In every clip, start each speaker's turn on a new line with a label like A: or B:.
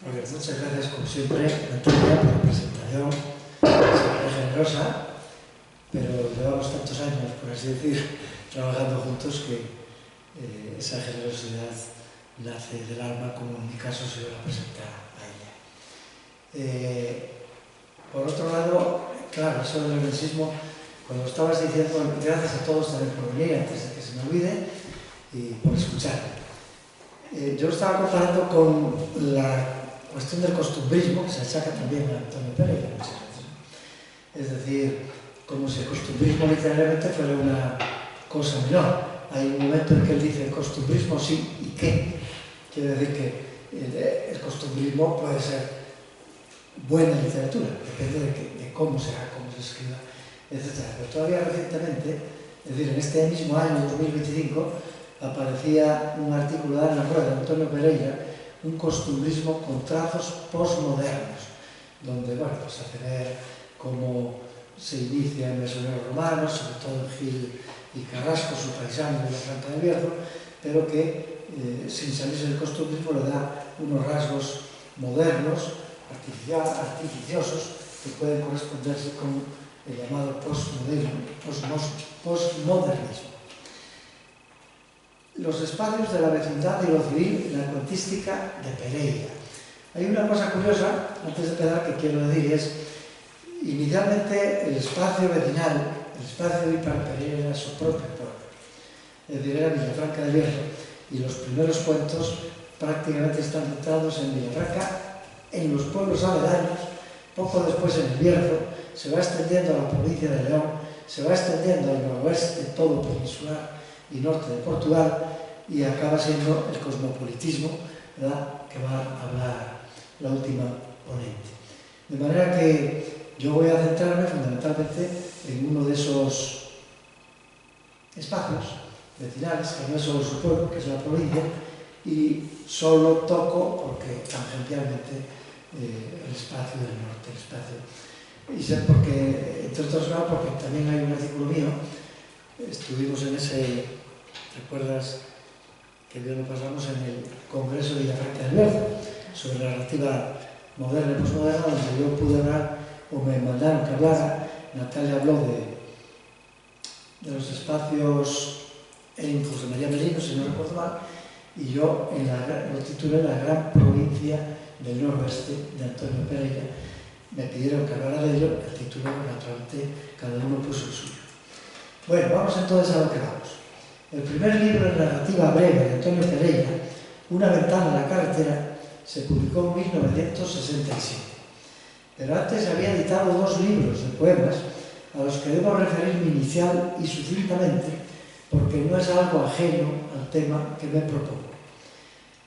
A: Muy bien, muchas gracias como siempre, Natalia, por la presentación, siempre generosa, pero llevamos tantos años, por así decir, trabajando juntos que esa generosidad nace del alma, como en mi caso se la presenta a ella. Por otro lado, claro, eso del organismo, cuando estabas diciendo, gracias a todos también por venir, antes de que se me olvide, y por escucharme. Yo lo estaba comparando con la cuestión del costumbrismo, que se achaca también a Antonio Pereira muchas veces. Es decir, como si el costumbrismo literalmente fuera una cosa menor. Hay un momento en que él dice costumbrismo sí y qué. Quiere decir que el costumbrismo puede ser buena literatura, depende de cómo se haga, cómo se escriba, etc. Pero todavía recientemente, es decir, en este mismo año 2025, aparecía un artículo de Ana Rueda, de Antonio Pereira, un costumbrismo con trazos postmodernos, donde, bueno, pues hace ver cómo se inicia en mesonero romano, sobre todo en Gil y Carrasco, su paisano de la Franca del Bierzo, pero que, sin salirse del costumbrismo, le da unos rasgos modernos, artificiosos, que pueden corresponderse con el llamado postmodernismo. Los espacios de la vecindad y lo civil en la cuentística de Pereira. Hay una cosa curiosa, antes de empezar, que quiero decir, es inicialmente el espacio vecinal, el espacio de Pereira era su propio pueblo, es decir, era Villafranca del Bierzo, y los primeros cuentos prácticamente están centrados en Villafranca, en los pueblos aledaños. Poco después en el Bierzo se va extendiendo a la provincia de León, se va extendiendo al noroeste, todo peninsular y norte de Portugal, y acaba siendo el cosmopolitismo, ¿verdad?, que va a hablar la última ponente. De manera que yo voy a centrarme fundamentalmente en uno de esos espacios vecinales, que no es solo su pueblo, que es la provincia, y solo toco, porque tangencialmente, el espacio del norte, el espacio. Y sé porque, entre otras cosas, porque también hay un artículo mío, estuvimos en ese, ¿recuerdas que bien lo pasamos en el Congreso de Villafranca del Bierzo, sobre la narrativa moderna y postmoderna, donde yo pude hablar, o me mandaron que hablara? Natalia habló de los espacios en José María Merino, si no recuerdo mal, y yo lo titulé La gran provincia del noroeste, de Antonio Pereira. Me pidieron que hablara de ello, el título, naturalmente, cada uno puso el suyo. Bueno, vamos entonces a lo que vamos. El primer libro de narrativa breve de Antonio Pereira, Una ventana a la carretera, se publicó en 1967. Pero antes había editado dos libros de poemas a los que debo referirme inicial y sucintamente, porque no es algo ajeno al tema que me propongo.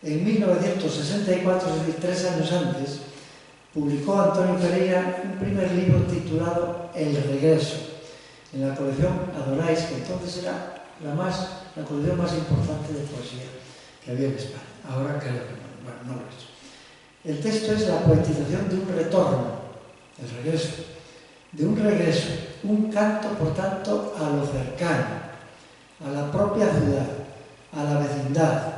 A: En 1964, es decir, 3 años antes, publicó Antonio Pereira un primer libro titulado El regreso, en la colección Adoráis, que entonces era la colección más importante de poesía que había en España. Ahora creo que no, bueno, no lo es. El texto es la poetización de un retorno, el regreso, de un regreso, un canto, por tanto, a lo cercano, a la propia ciudad, a la vecindad,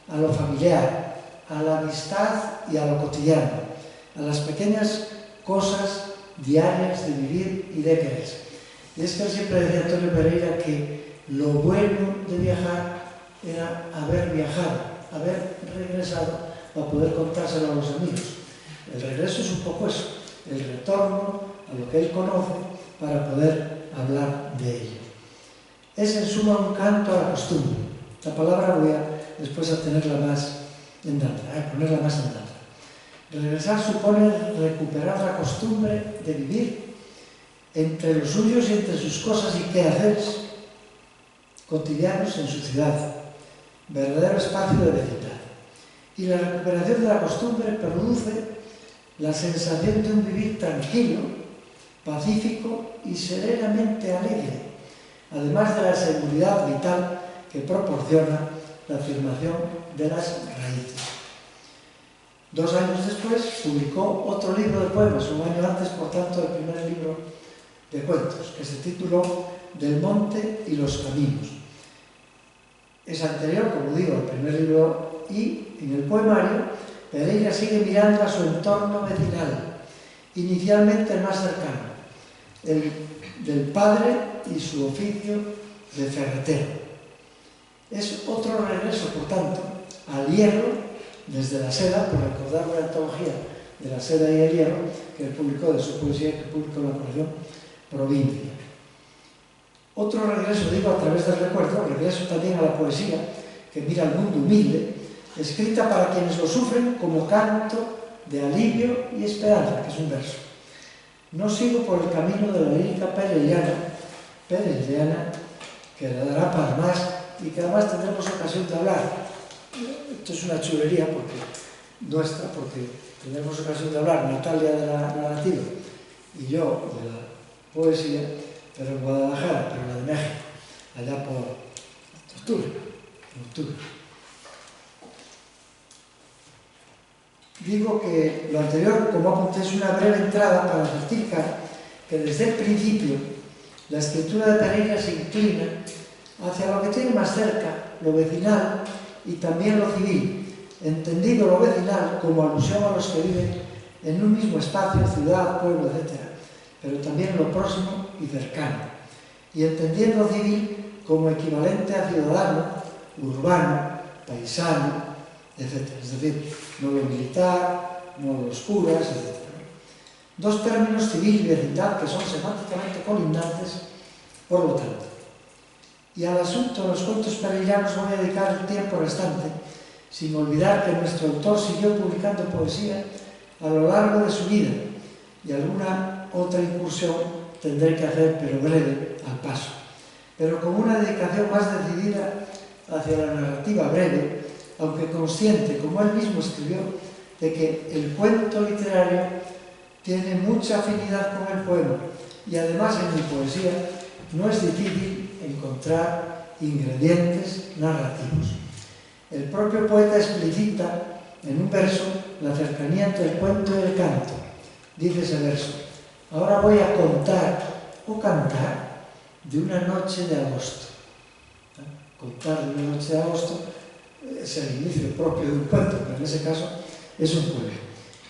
A: a lo familiar, a la amistad y a lo cotidiano, a las pequeñas cosas diarias de vivir y de quererse. Y es que él siempre decía, Antonio Pereira, que lo bueno de viajar era haber viajado, haber regresado para poder contárselo a los amigos. El regreso es un poco eso, el retorno a lo que él conoce para poder hablar de ello. Es en suma un canto a la costumbre. La palabra voy a después a tenerla más en danza, a ponerla más en danza. Regresar supone recuperar la costumbre de vivir entre los suyos y entre sus cosas y quehaceres cotidianos en su ciudad, verdadero espacio de vecindad. Y la recuperación de la costumbre produce la sensación de un vivir tranquilo, pacífico y serenamente alegre, además de la seguridad vital que proporciona la afirmación de las raíces. 2 años después publicó otro libro de poemas, un año antes, por tanto, del primer libro de cuentos, que se tituló Del monte y los caminos. Es anterior, como digo, al primer libro, y en el poemario Pereira sigue mirando a su entorno vecinal, inicialmente el más cercano, el del padre y su oficio de ferretero. Es otro regreso, por tanto, al hierro desde la seda, por recordar una antología de la seda y el hierro que él publicó, de su poesía, que publicó la colección Provincia. Otro regreso, digo, a través del recuerdo, regreso también a la poesía, que mira al mundo humilde, escrita para quienes lo sufren como canto de alivio y esperanza, que es un verso. No sigo por el camino de la lírica perellana, que le dará para más y que además tendremos ocasión de hablar. Esto es una chulería nuestra, porque tendremos ocasión de hablar, Natalia de la narrativa y yo de la poesía, pero en Guadalajara, pero la de México, allá por octubre. Digo que lo anterior, como apunté, es una breve entrada para certificar que desde el principio la escritura de Pereira se inclina hacia lo que tiene más cerca, lo vecinal y también lo civil, entendido lo vecinal como alusión a los que viven en un mismo espacio, ciudad, pueblo, etc., pero también lo próximo y cercano, y entendiendo lo civil como equivalente a ciudadano, urbano, paisano, etc. Es decir, no lo militar, no los curas, etc. Dos términos, civil y vecindad, que son semánticamente colindantes, por lo tanto. Y al asunto de los cuentos pereiranos voy a dedicar el tiempo restante, sin olvidar que nuestro autor siguió publicando poesía a lo largo de su vida, y alguna otra incursión tendré que hacer, pero breve, al paso. Pero con una dedicación más decidida hacia la narrativa breve, aunque consciente, como él mismo escribió, de que el cuento literario tiene mucha afinidad con el poema, y además en mi poesía no es difícil encontrar ingredientes narrativos. El propio poeta explicita en un verso la cercanía entre el cuento y el canto. Dice ese verso: ahora voy a contar o cantar de una noche de agosto. Contar de una noche de agosto es el inicio propio de un cuento, pero en ese caso es un poema.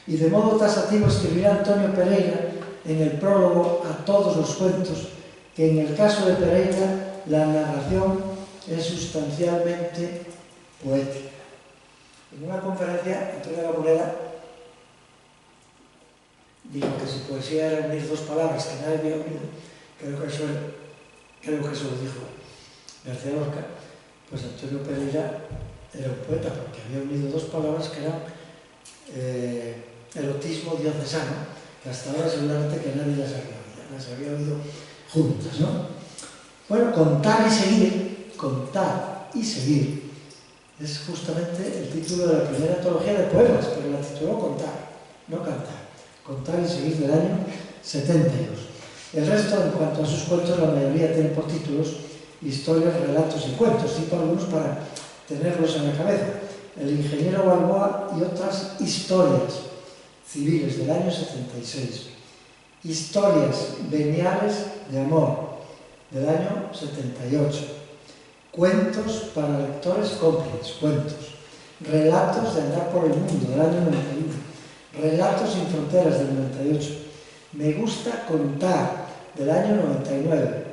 A: Y de modo tasativo escribirá Antonio Pereira en el prólogo a todos los cuentos que en el caso de Pereira la narración es sustancialmente poética. En una conferencia, Antonio Gamonera dijo que si poesía era unir dos palabras que nadie había unido, creo que eso lo dijo García Lorca, pues Antonio Pereira era un poeta porque había unido dos palabras que eran erotismo diocesano, que hasta ahora seguramente que nadie las había oído juntas, ¿no? Bueno, contar y seguir es justamente el título de la primera antología de poemas, pero la tituló Contar, no Cantar. Contar y seguir, del año 72. El resto, en cuanto a sus cuentos, la mayoría tienen por títulos historias, relatos y cuentos. Cito algunos para tenerlos en la cabeza: El ingeniero Balboa y otras historias civiles, del año 76. Historias veniales de amor, del año 78. Cuentos para lectores cómplices, cuentos. Relatos de andar por el mundo, del año 91. Relatos sin fronteras, del 98. Me gusta contar, del año 99.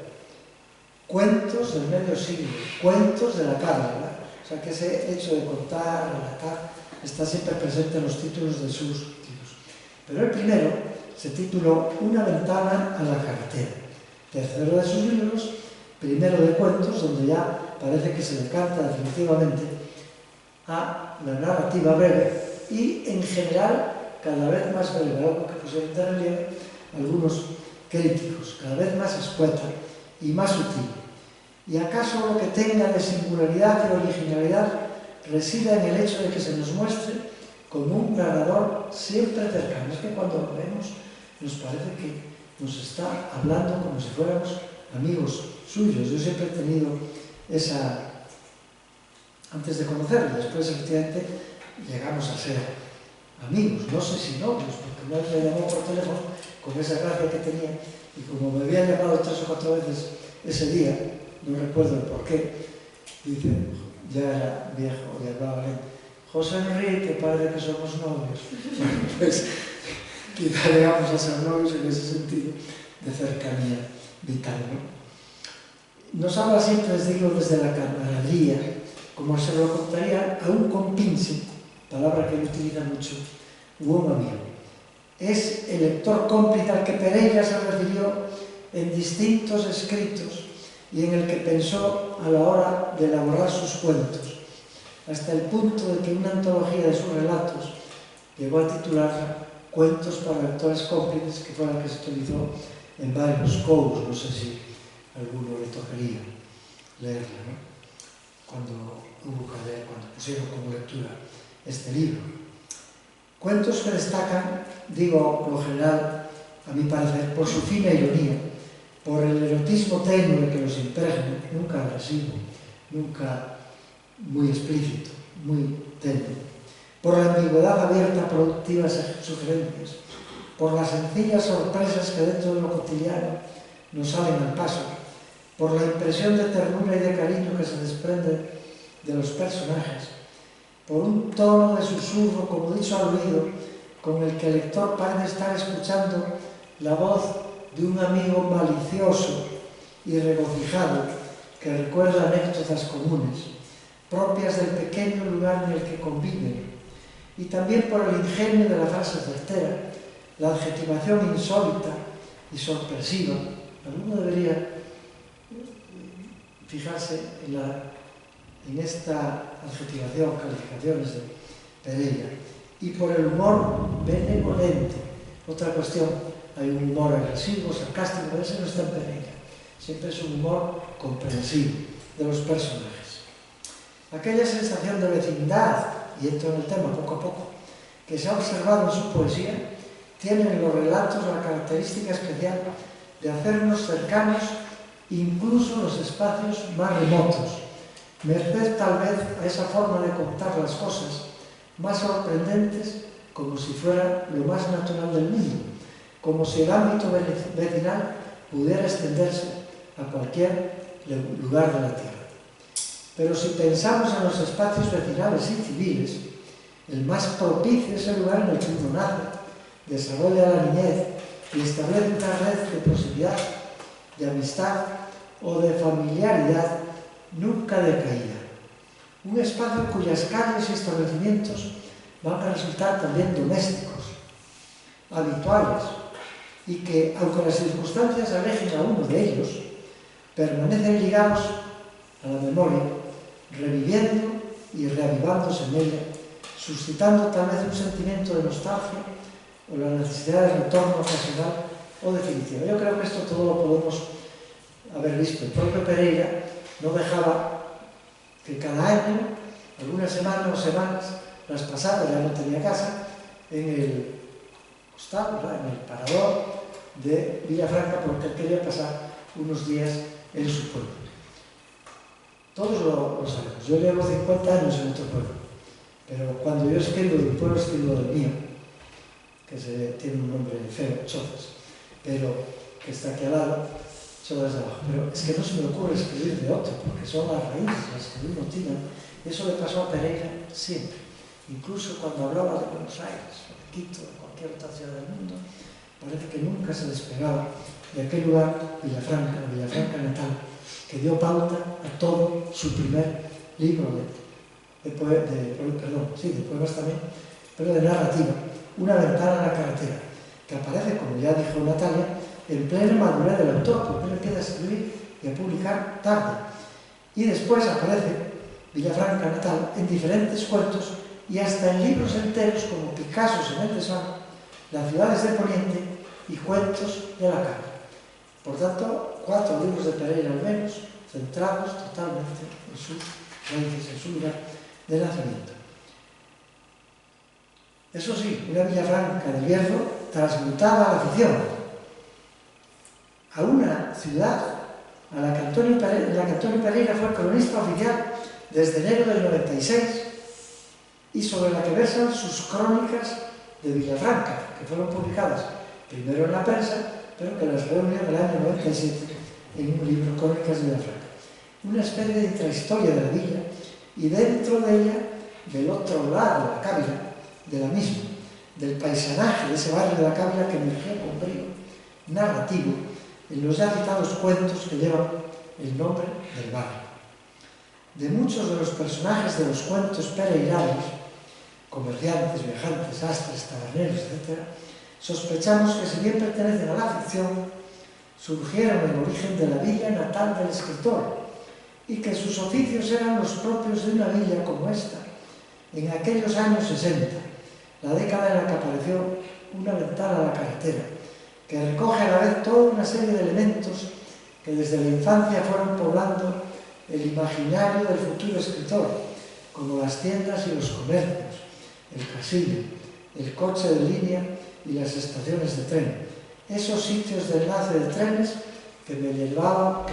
A: Cuentos del medio siglo, cuentos de la cábala. O sea que ese hecho de contar, relatar, está siempre presente en los títulos de sus libros. Pero el primero se tituló Una ventana a la carretera. Tercero de sus libros, primero de cuentos, donde ya parece que se decanta definitivamente a la narrativa breve y, en general, cada vez más breve, algo que pusieron en relieve algunos críticos, cada vez más escueta y más sutil. Y acaso lo que tenga de singularidad y originalidad reside en el hecho de que se nos muestre como un narrador siempre cercano. Es que cuando lo vemos nos parece que nos está hablando como si fuéramos amigos suyos. Yo siempre he tenido esa, antes de conocerlo, después efectivamente llegamos a ser amigos, no sé si novios, porque una vez me llamó por teléfono con esa gracia que tenía, y como me habían llamado 3 o 4 veces ese día, no recuerdo el por qué, dice, ya era viejo y hablaba bien, José Enrique, parece que somos novios. Pues quizá llegamos a ser novios en ese sentido de cercanía vital, ¿no? Nos habla siempre, les digo, desde la camaradería, como se lo contaría a un compinche, palabra que él utiliza mucho, u un amigo. Es el lector cómplice al que Pereira se refirió en distintos escritos y en el que pensó a la hora de elaborar sus cuentos, hasta el punto de que una antología de sus relatos llegó a titularla Cuentos para lectores cómplices, que fue la que se utilizó en varios COUs, no sé si alguno le tocaría leerla, ¿no? Cuando hubo que leer, cuando pusieron como lectura este libro. Cuentos que destacan, digo, por lo general, a mi parecer, por su fina ironía, por el erotismo tenue que los impregna, nunca agresivo, nunca muy explícito, muy tenue, por la ambigüedad abierta a productivas sugerencias, por las sencillas sorpresas que dentro de lo cotidiano nos salen al paso, por la impresión de ternura y de cariño que se desprende de los personajes, por un tono de susurro, como dicho al oído, con el que el lector parece estar escuchando la voz de un amigo malicioso y regocijado que recuerda anécdotas comunes, propias del pequeño lugar en el que conviven, y también por el ingenio de la frase certera, la adjetivación insólita y sorpresiva. Alguno debería fijarse en esta adjetivación, calificaciones de Pereira, y por el humor benevolente. Otra cuestión, hay un humor agresivo, sarcástico, pero ese no está en Pereira. Siempre es un humor comprensivo de los personajes. Aquella sensación de vecindad, y entro en el tema poco a poco, que se ha observado en su poesía, tiene en los relatos la característica especial de hacernos cercanos incluso en los espacios más remotos, merced tal vez a esa forma de contar las cosas más sorprendentes, como si fuera lo más natural del mundo, como si el ámbito vecinal pudiera extenderse a cualquier lugar de la tierra. Pero si pensamos en los espacios vecinales y civiles, el más propicio es el lugar en el que uno nace, desarrolla la niñez y establece una red de proximidad, de amistad o de familiaridad nunca decaída. Un espacio cuyas calles y establecimientos van a resultar también domésticos, habituales, y que, aunque las circunstancias alejen a uno de ellos, permanecen ligados a la memoria, reviviendo y reavivándose en ella, suscitando tal vez un sentimiento de nostalgia o la necesidad de retorno ocasional o definitivo. Yo creo que esto todo lo podemos haber visto. El propio Pereira no dejaba que cada año, algunas semanas o semanas, las pasaba, ya no tenía casa, en el hostal, en el parador de Villafranca, porque él quería pasar unos días en su pueblo. Todos lo sabemos. Yo llevo 50 años en otro pueblo, pero cuando yo escribo de un pueblo, escribo del mío, que tiene un nombre feo, Chozas, pero que está aquí al lado, Chozas de abajo. Pero es que no se me ocurre escribir de otro, porque son las raíces, las que uno tiene. Y eso le pasó a Pereira siempre. Incluso cuando hablaba de Buenos Aires, o de Quito, de cualquier otra ciudad del mundo, parece que nunca se despegaba de aquel lugar, Villafranca natal, que dio pauta a todo su primer libro de poemas también, pero de narrativa, Una ventana a la carretera, que aparece, como ya dijo Natalia, en plena madurez del autor, porque él empieza a escribir y a publicar tarde. Y después aparece Villafranca natal en diferentes cuentos y hasta en libros enteros como Picasso en el Tesoro, Las ciudades de Poniente y Cuentos de la calle. Por tanto, 4 libros de Pereira al menos, centrados totalmente en sus raíces, en su lugar de nacimiento. Eso sí, una Villafranca del Bierzo transmutada a la ficción, a una ciudad en la que Antonio Pereira fue cronista oficial desde enero del 96 y sobre la que versan sus crónicas de Villafranca, que fueron publicadas primero en la prensa, pero que las reunió en el año 97 en un libro, Crónicas de Villafranca. Una especie de intrahistoria de la villa, y dentro de ella del otro lado de la Cávila, de la misma, del paisanaje de ese barrio de la Cávila que emergió con brío narrativo en los ya citados cuentos que llevan el nombre del barrio. De muchos de los personajes de los cuentos pereiranos, comerciantes, viajantes, sastres, taberneros, etc., sospechamos que si bien pertenecen a la ficción, surgieron en origen de la villa natal del escritor y que sus oficios eran los propios de una villa como esta, en aquellos años 60, la década en la que apareció Una ventana a la carretera, que recoge a la vez toda una serie de elementos que desde la infancia fueron poblando el imaginario del futuro escritor, como las tiendas y los comercios, el casino, el coche de línea y las estaciones de tren, esos sitios de enlace de trenes que me llenaban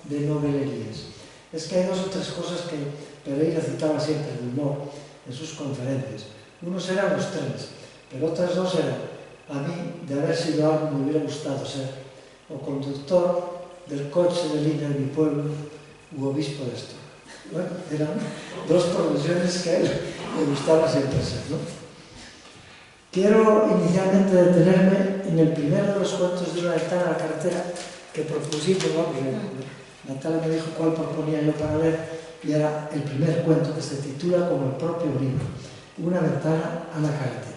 A: de novelerías. Es que hay dos o tres cosas que Pereira citaba siempre de humor en sus conferencias. Unos eran los trenes, pero otras dos eran: a mí, de haber sido algo, me hubiera gustado ser o conductor del coche de línea de mi pueblo u obispo de esto. Bueno, eran dos profesiones que a él le gustaba siempre ser, ¿no? Quiero inicialmente detenerme en el primero de los cuentos de Una ventana a la carretera que propusimos, ¿no? Porque Natalia me dijo cuál proponía yo para leer, y era el primer cuento, que se titula como el propio libro, Una ventana a la carretera.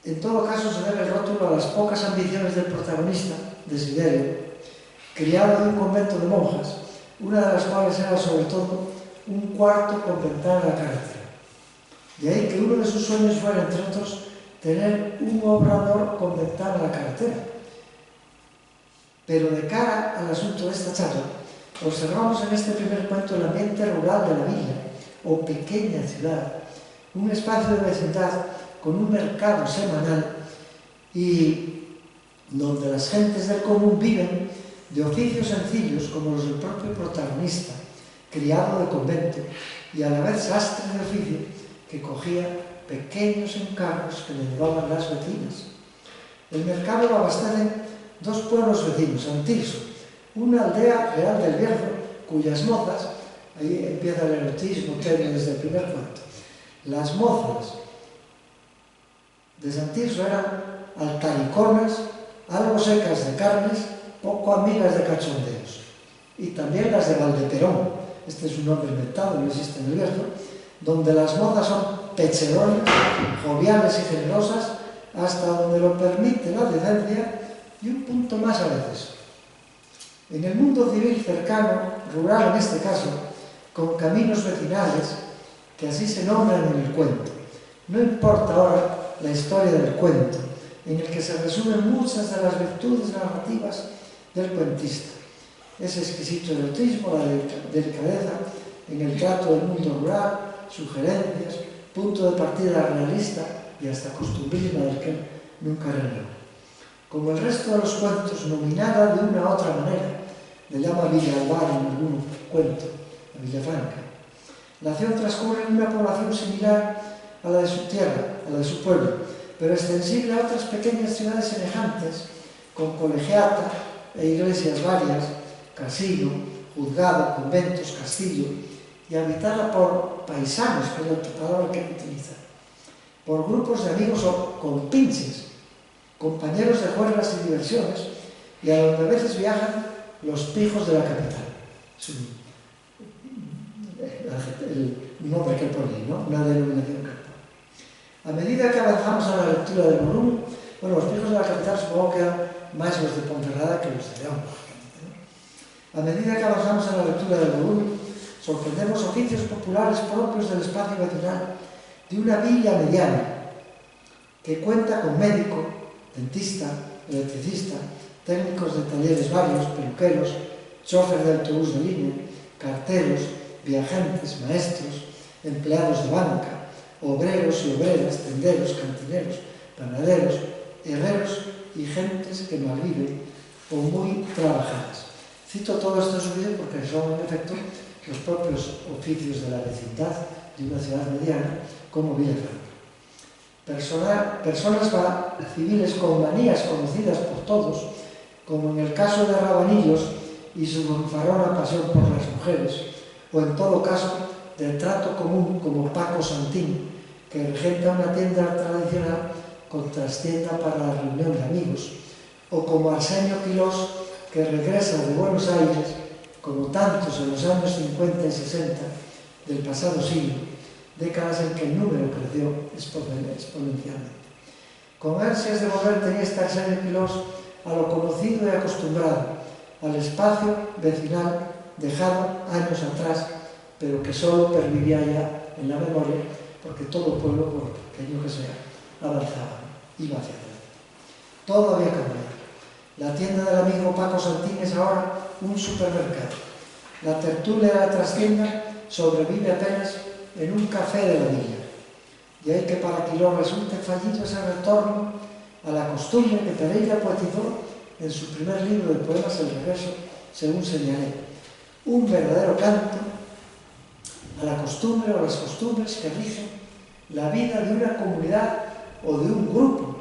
A: En todo caso, se debe el rótulo a las pocas ambiciones del protagonista, Desiderio, criado de un convento de monjas, una de las cuales era sobre todo un cuarto con ventana a la carretera. De ahí que uno de sus sueños fuera, entre otros, tener un obrador con ventana a la carretera. Pero de cara al asunto de esta charla, observamos en este primer cuento el ambiente rural de la villa, o pequeña ciudad, un espacio de vecindad con un mercado semanal y donde las gentes del común viven de oficios sencillos como los del propio protagonista, criado de convento y a la vez sastre de oficio que cogía pequeños encargos que le llevaban las vecinas. El mercado lo abastecen dos pueblos vecinos, Santirso, una aldea real del Bierzo, cuyas mozas, ahí empieza el erotismo tenue desde el primer cuento, las mozas de Santirso eran altariconas, algo secas de carnes, poco amigas de cachondeos. Y también las de Valdeperón, este es un nombre inventado, no existe en el Bierzo, donde las mozas son pecheronas, joviales y generosas, hasta donde lo permite la decencia y un punto más a veces. En el mundo civil cercano, rural en este caso, con caminos vecinales, que así se nombran en el cuento. No importa ahora la historia del cuento, en el que se resumen muchas de las virtudes narrativas del cuentista. Ese exquisito erotismo, la delicadeza en el trato del mundo rural, sugerencias, punto de partida realista y hasta costumbrismo del que nunca renegó. Como el resto de los cuentos, nominada de una u otra manera, le llama Villa Alvar en algún cuento, a Villafranca. La acción transcurre en una población similar a la de su tierra, a la de su pueblo, pero extensible a otras pequeñas ciudades semejantes, con colegiata e iglesias varias, casino, juzgado, conventos, castillo, y habitada por paisanos, que es la palabra que utiliza, por grupos de amigos o compinches, compañeros de juergas y diversiones, y a donde a veces viajan los pijos de la capital. Es un nombre que pone, ¿no? Una denominación que pone. A medida que avanzamos a la lectura del volumen, bueno, los pijos de la capital supongo que eran más los de Ponferrada que los de León. A medida que avanzamos en la lectura del volumen, sorprendemos oficios populares propios del espacio vecinal de una villa mediana que cuenta con médico, dentista, electricista, técnicos de talleres varios, peluqueros, chofer de autobús de línea, carteros, viajantes, maestros, empleados de banca, obreros y obreras, tenderos, cantineros, panaderos, herreros y gentes que malviven o muy trabajadas. Cito todo esto en su vídeo porque son, en efecto, los propios oficios de la vecindad de una ciudad mediana como Villafranca. Personas civiles con manías conocidas por todos, como en el caso de Rabanillos y su fanfarrona pasión por las mujeres, o en todo caso del trato común como Paco Santín, que regenta una tienda tradicional con trastienda para la reunión de amigos, o como Arsenio Quilós, que regresa de Buenos Aires, como tantos en los años 50 y 60 del pasado siglo, décadas en que el número creció exponencialmente. Con ansias de volver tenía este Arsenio Quilós a lo conocido y acostumbrado, al espacio vecinal dejado años atrás, pero que solo pervivía ya en la memoria, porque todo pueblo, por pequeño que sea, avanzaba, iba hacia adelante. Todo había cambiado. La tienda del amigo Paco Santín es ahora un supermercado. La tertulia de la trastienda sobrevive apenas en un café de la villa. Y hay que para Quilós resulte fallido ese retorno a la costumbre que Pereira poetizó en su primer libro de poemas El regreso, según señalé. Un verdadero canto a la costumbre o las costumbres que rigen la vida de una comunidad o de un grupo.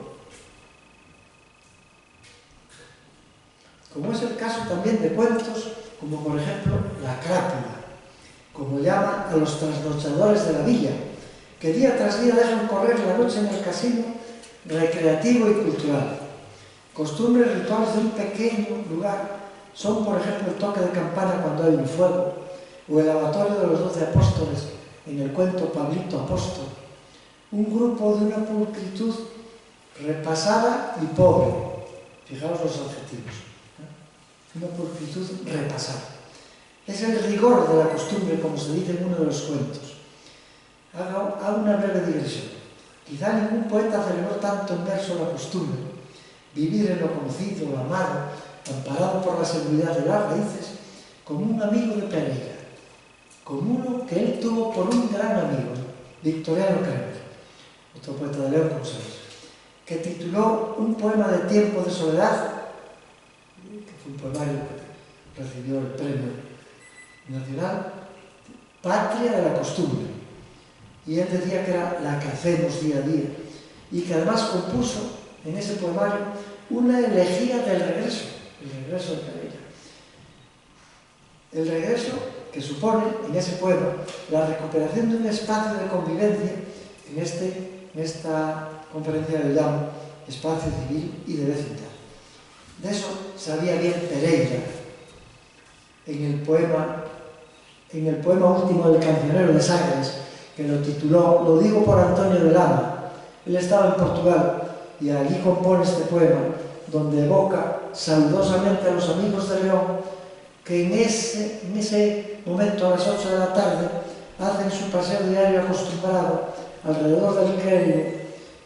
A: Como es el caso también de cuentos como por ejemplo La Crápula, como llama a los trasnochadores de la villa, que día tras día dejan correr la noche en el casino recreativo y cultural. Costumbres rituales de un pequeño lugar son, por ejemplo, el toque de campana cuando hay un fuego, o el lavatorio de los 12 apóstoles en el cuento Pablito Apóstol. Un grupo de una pulcritud repasada y pobre. Fijaos los adjetivos. Una pulcritud repasada. Es el rigor de la costumbre, como se dice en uno de los cuentos. Hago una breve digresión. Quizá ningún poeta celebró tanto en verso la costumbre, vivir en lo conocido, lo amado, amparado por la seguridad de las raíces, como un amigo de Pereira, como uno que él tuvo por un gran amigo, Victoriano Kremer, otro poeta de León, como sabéis, que tituló un poema de tiempo de soledad, que fue un poemario que recibió el premio nacional, Patria de la costumbre. Y él decía que era la que hacemos día a día, y que además compuso en ese poemario una elegía del regreso, el regreso de Pereira. El regreso que supone en ese poema la recuperación de un espacio de convivencia en esta conferencia que llamo espacio civil y de vecindad. De eso sabía bien Pereira en el poema último del Cancionero de Sagres, que lo tituló Lo digo por Antonio de Lama. Él estaba en Portugal y allí compone este poema, donde evoca saludosamente a los amigos de León que en ese momento, a las 8 de la tarde, hacen su paseo diario acostumbrado alrededor del clérigo,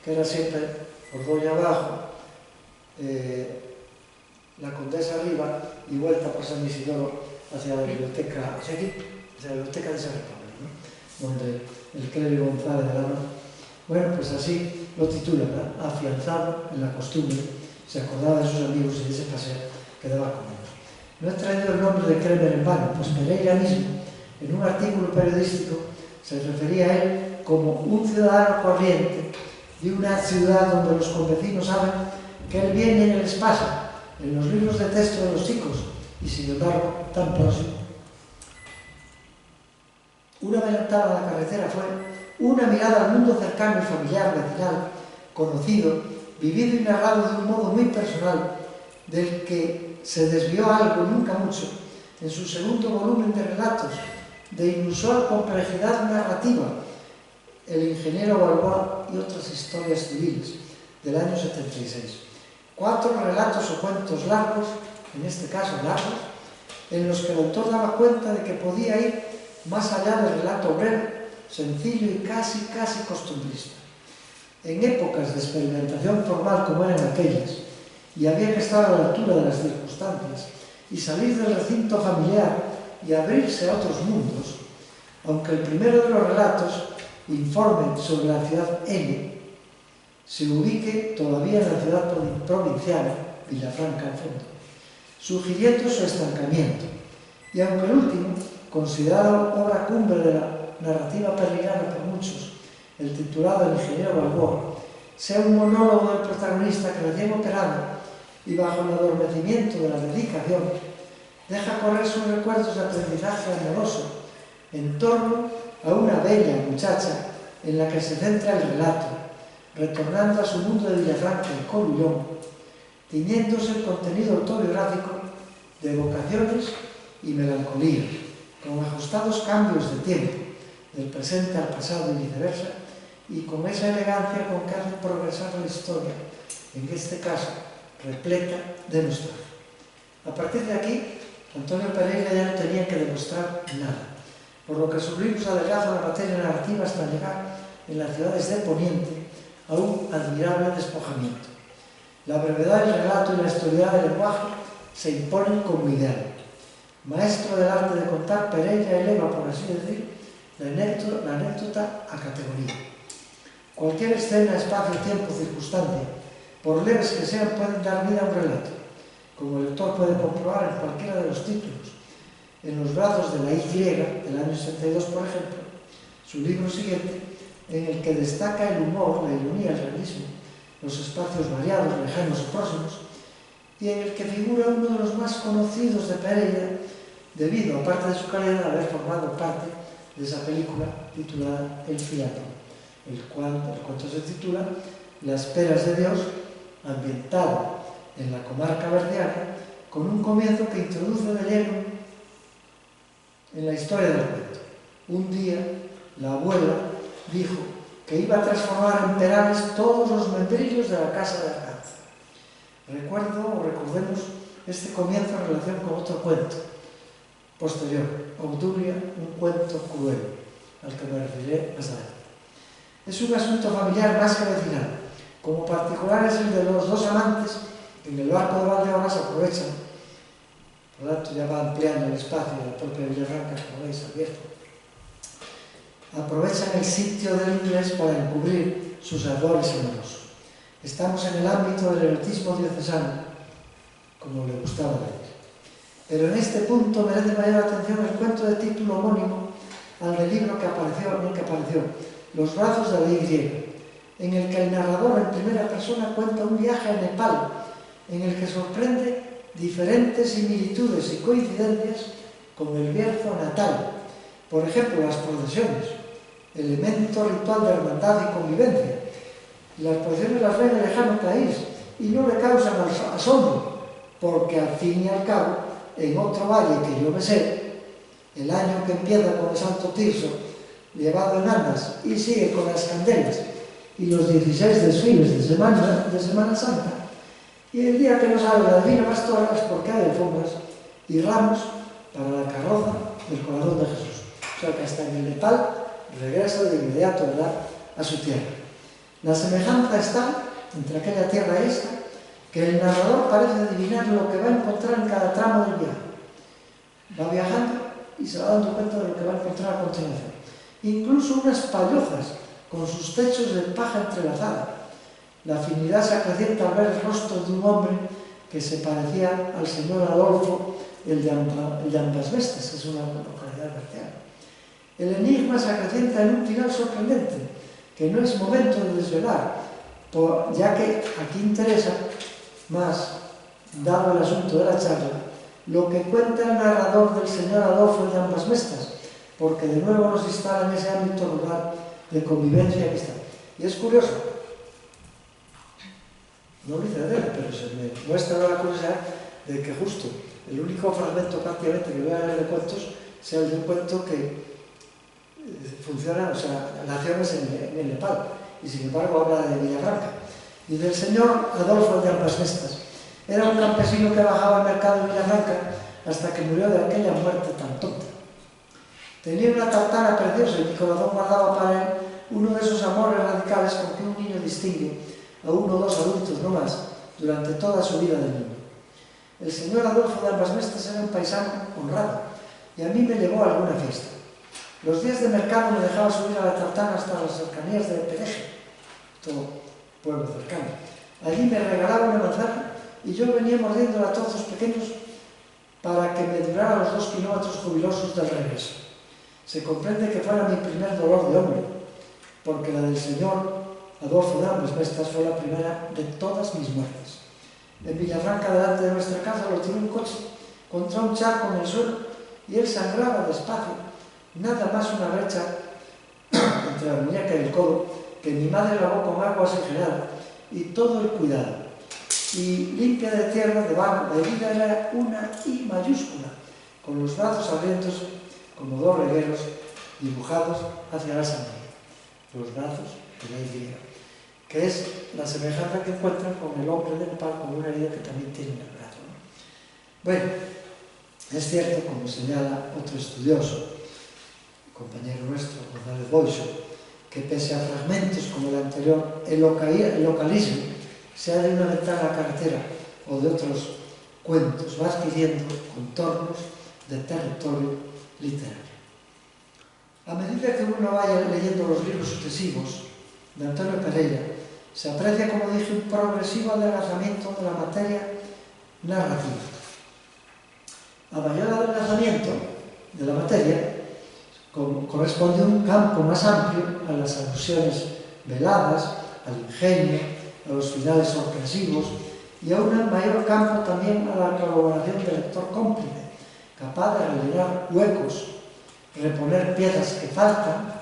A: que era siempre Ordoña abajo, la Condesa arriba y vuelta por San Isidoro hacia la biblioteca, hacia aquí, hacia la biblioteca de San Pablo, ¿no? Donde el clérigo González de Lama, bueno, pues así lo titula, ¿no? Afianzado en la costumbre, se acordaba de sus amigos y de ese paseo que daba con ellos. No he traído el nombre de Kremer en vano, pues Pereira mismo, en un artículo periodístico, se refería a él como un ciudadano corriente de una ciudad donde los convecinos saben que él viene y les pasa en los libros de texto de los chicos, y sin embargo, tan próximo. Una adelantada a la carretera fue una mirada al mundo cercano y familiar, vecinal, conocido, vivido y narrado de un modo muy personal, del que se desvió algo, nunca mucho, en su segundo volumen de relatos, de inusual complejidad narrativa, El ingeniero Balboa y otras historias civiles, del año 76. 4 relatos o cuentos largos, en este caso largos, en los que el autor daba cuenta de que podía ir más allá del relato breve, sencillo y casi costumbrista. En épocas de experimentación formal como eran aquellas, y había que estar a la altura de las circunstancias y salir del recinto familiar y abrirse a otros mundos, aunque el primero de los relatos informe sobre la ciudad N, se ubique todavía en la ciudad provinciana, Villafranca en fondo, sugiriendo su estancamiento, y aunque el último, considerado obra cumbre de la narrativa pereirana por muchos, el titulado El ingeniero Balboa, sea un monólogo del protagonista que recién operado y bajo el adormecimiento de la dedicación, deja correr sus recuerdos de aprendizaje amoroso en torno a una bella muchacha en la que se centra el relato, retornando a su mundo de Villafranca y Corullón, tiñéndose el contenido autobiográfico de vocaciones y melancolía, con ajustados cambios de tiempo, del presente al pasado y viceversa, y con esa elegancia con que hace progresar la historia, en este caso repleta de nostalgia. A partir de aquí, Antonio Pereira ya no tenía que demostrar nada, por lo que sus libros adelgazan la materia narrativa hasta llegar en las ciudades de Poniente a un admirable despojamiento. La brevedad del relato y la historicidad del lenguaje se imponen como ideal. Maestro del arte de contar, Pereira eleva, por así decir, la anécdota a categoría. Cualquier escena, espacio, tiempo, circunstancia, por leves que sean, pueden dar vida a un relato, como el lector puede comprobar en cualquiera de los títulos. En los brazos de la Y, del año 62, por ejemplo, su libro siguiente, en el que destaca el humor, la ironía, el realismo, los espacios variados, lejanos y próximos, y en el que figura uno de los más conocidos de Pereira, debido, aparte de su calidad, a haber formado parte de esa película titulada El Fiato, el cuento se titula Las peras de Dios, ambientado en la comarca verdiana, con un comienzo que introduce de lleno en la historia del cuento. Un día, la abuela dijo que iba a transformar en perales todos los membrillos de la casa de Arganza. Recordemos este comienzo en relación con otro cuento posterior, Obdulia, un cuento cruel, al que me referiré más adelante. Es un asunto familiar más que vecinal. Como particular es el de los dos amantes que en el barco de Valdeorras aprovechan, por lo tanto ya va ampliando el espacio de la propia Villafranca, como veis, abierto, aprovechan el sitio del inglés para encubrir sus ardores amorosos. Estamos en el ámbito del erotismo diocesano, como le gustaba leer. Pero en este punto merece mayor atención el cuento de título homónimo al del libro en el que apareció, Los brazos de la Y, en el que el narrador en primera persona cuenta un viaje a Nepal, en el que sorprende diferentes similitudes y coincidencias con el Bierzo natal. Por ejemplo, las procesiones, elemento ritual de hermandad y convivencia. Las procesiones las ve en el lejano país y no le causan asombro, porque al fin y al cabo, en otro valle que yo me sé, el año que empieza con el Santo Tirso, llevado en andas, y sigue con las candelas y los 16 desfiles de Semana Santa, y el día que nos habla la Divina Pastora es porque hay alfombras y ramos para la carroza del corazón de Jesús. O sea que hasta en el Nepal regresa de inmediato, ¿verdad?, a su tierra. La semejanza está entre aquella tierra y esta, que el narrador parece adivinar lo que va a encontrar en cada tramo del viaje. Va viajando y se va dando cuenta de lo que va a encontrar a continuación. Incluso unas pallozas con sus techos de paja entrelazada. La afinidad se acrecienta al ver el rostro de un hombre que se parecía al señor Adolfo, el de Ambasmestas, que es una localidad verdiana. El enigma se acrecienta en un final sorprendente, que no es momento de desvelar, ya que aquí interesa más, dado el asunto de la charla, lo que cuenta el narrador del señor Adolfo de Ambasmestas, porque de nuevo nos instala en ese ámbito rural de convivencia que está. Y es curioso, no lo hice de él, pero se me muestra la curiosidad de que justo el único fragmento prácticamente que voy a leer de cuentos sea el de un cuento que funciona, o sea, naciones en Nepal, y sin embargo habla de Villafranca. Y del señor Adolfo de Ambasmestas. Era un campesino que bajaba al mercado de Villafranca hasta que murió de aquella muerte tan tonta. Tenía una tartana preciosa y mi corazón guardaba para él uno de esos amores radicales con que un niño distingue a uno o dos adultos no más durante toda su vida de niño. El señor Adolfo de Ambasmestas era un paisano honrado y a mí me llevó a alguna fiesta. Los días de mercado me dejaba subir a la tartana hasta las cercanías de Pereje, todo pueblo cercano. Allí me regalaba una manzana y yo venía mordiéndola a trozos pequeños para que me durara los 2 kilómetros jubilosos del regreso. Se comprende que fuera mi primer dolor de hombre, porque la del señor Adolfo de Ambasmestas fue la primera de todas mis muertes. En Villafranca, delante de nuestra casa, lo tiró un coche contra un charco en el suelo y él sangraba despacio, nada más una brecha entre la muñeca y el codo, que mi madre lavó con agua oxigenada y todo el cuidado. Y limpia de tierra, de vida era una I mayúscula, con los brazos abiertos como dos regueros dibujados hacia la sangre. Los brazos de la Y, que es la semejanza que encuentran con el hombre de Nepal, con una herida que también tiene en el brazo, ¿no? Bueno, es cierto, como señala otro estudioso, compañero nuestro, González Boixo, que pese a fragmentos como el anterior, el localismo, sea de una ventana a la carretera o de otros cuentos, va adquiriendo contornos de territorio literario. A medida que uno vaya leyendo los libros sucesivos de Antonio Pereira, se aprecia, como dije, un progresivo adelgazamiento de la materia narrativa. A mayor adelgazamiento de la materia, corresponde un campo más amplio a las alusiones veladas, al ingenio, a los finales sorpresivos, y a un mayor campo también a la colaboración del lector cómplice, capaz de rellenar huecos, reponer piezas que faltan,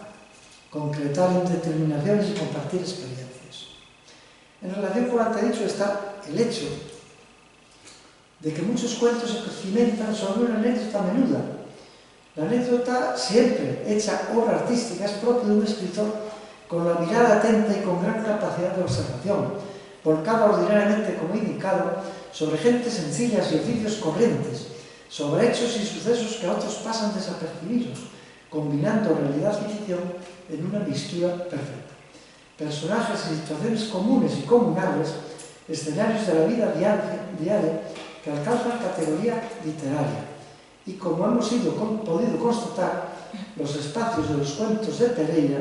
A: concretar indeterminaciones y compartir experiencias. En relación con lo antedicho está el hecho de que muchos cuentos se cimentan sobre una anécdota menuda. La anécdota, siempre hecha obra artística, es propia de un escritor con la mirada atenta y con gran capacidad de observación, volcada ordinariamente, como he indicado, sobre gentes sencillas y oficios corrientes, sobre hechos y sucesos que a otros pasan desapercibidos, combinando realidad y ficción en una mistura perfecta. Personajes y situaciones comunes y comunales, escenarios de la vida diaria que alcanzan categoría literaria. Y como hemos podido constatar, los espacios de los cuentos de Pereira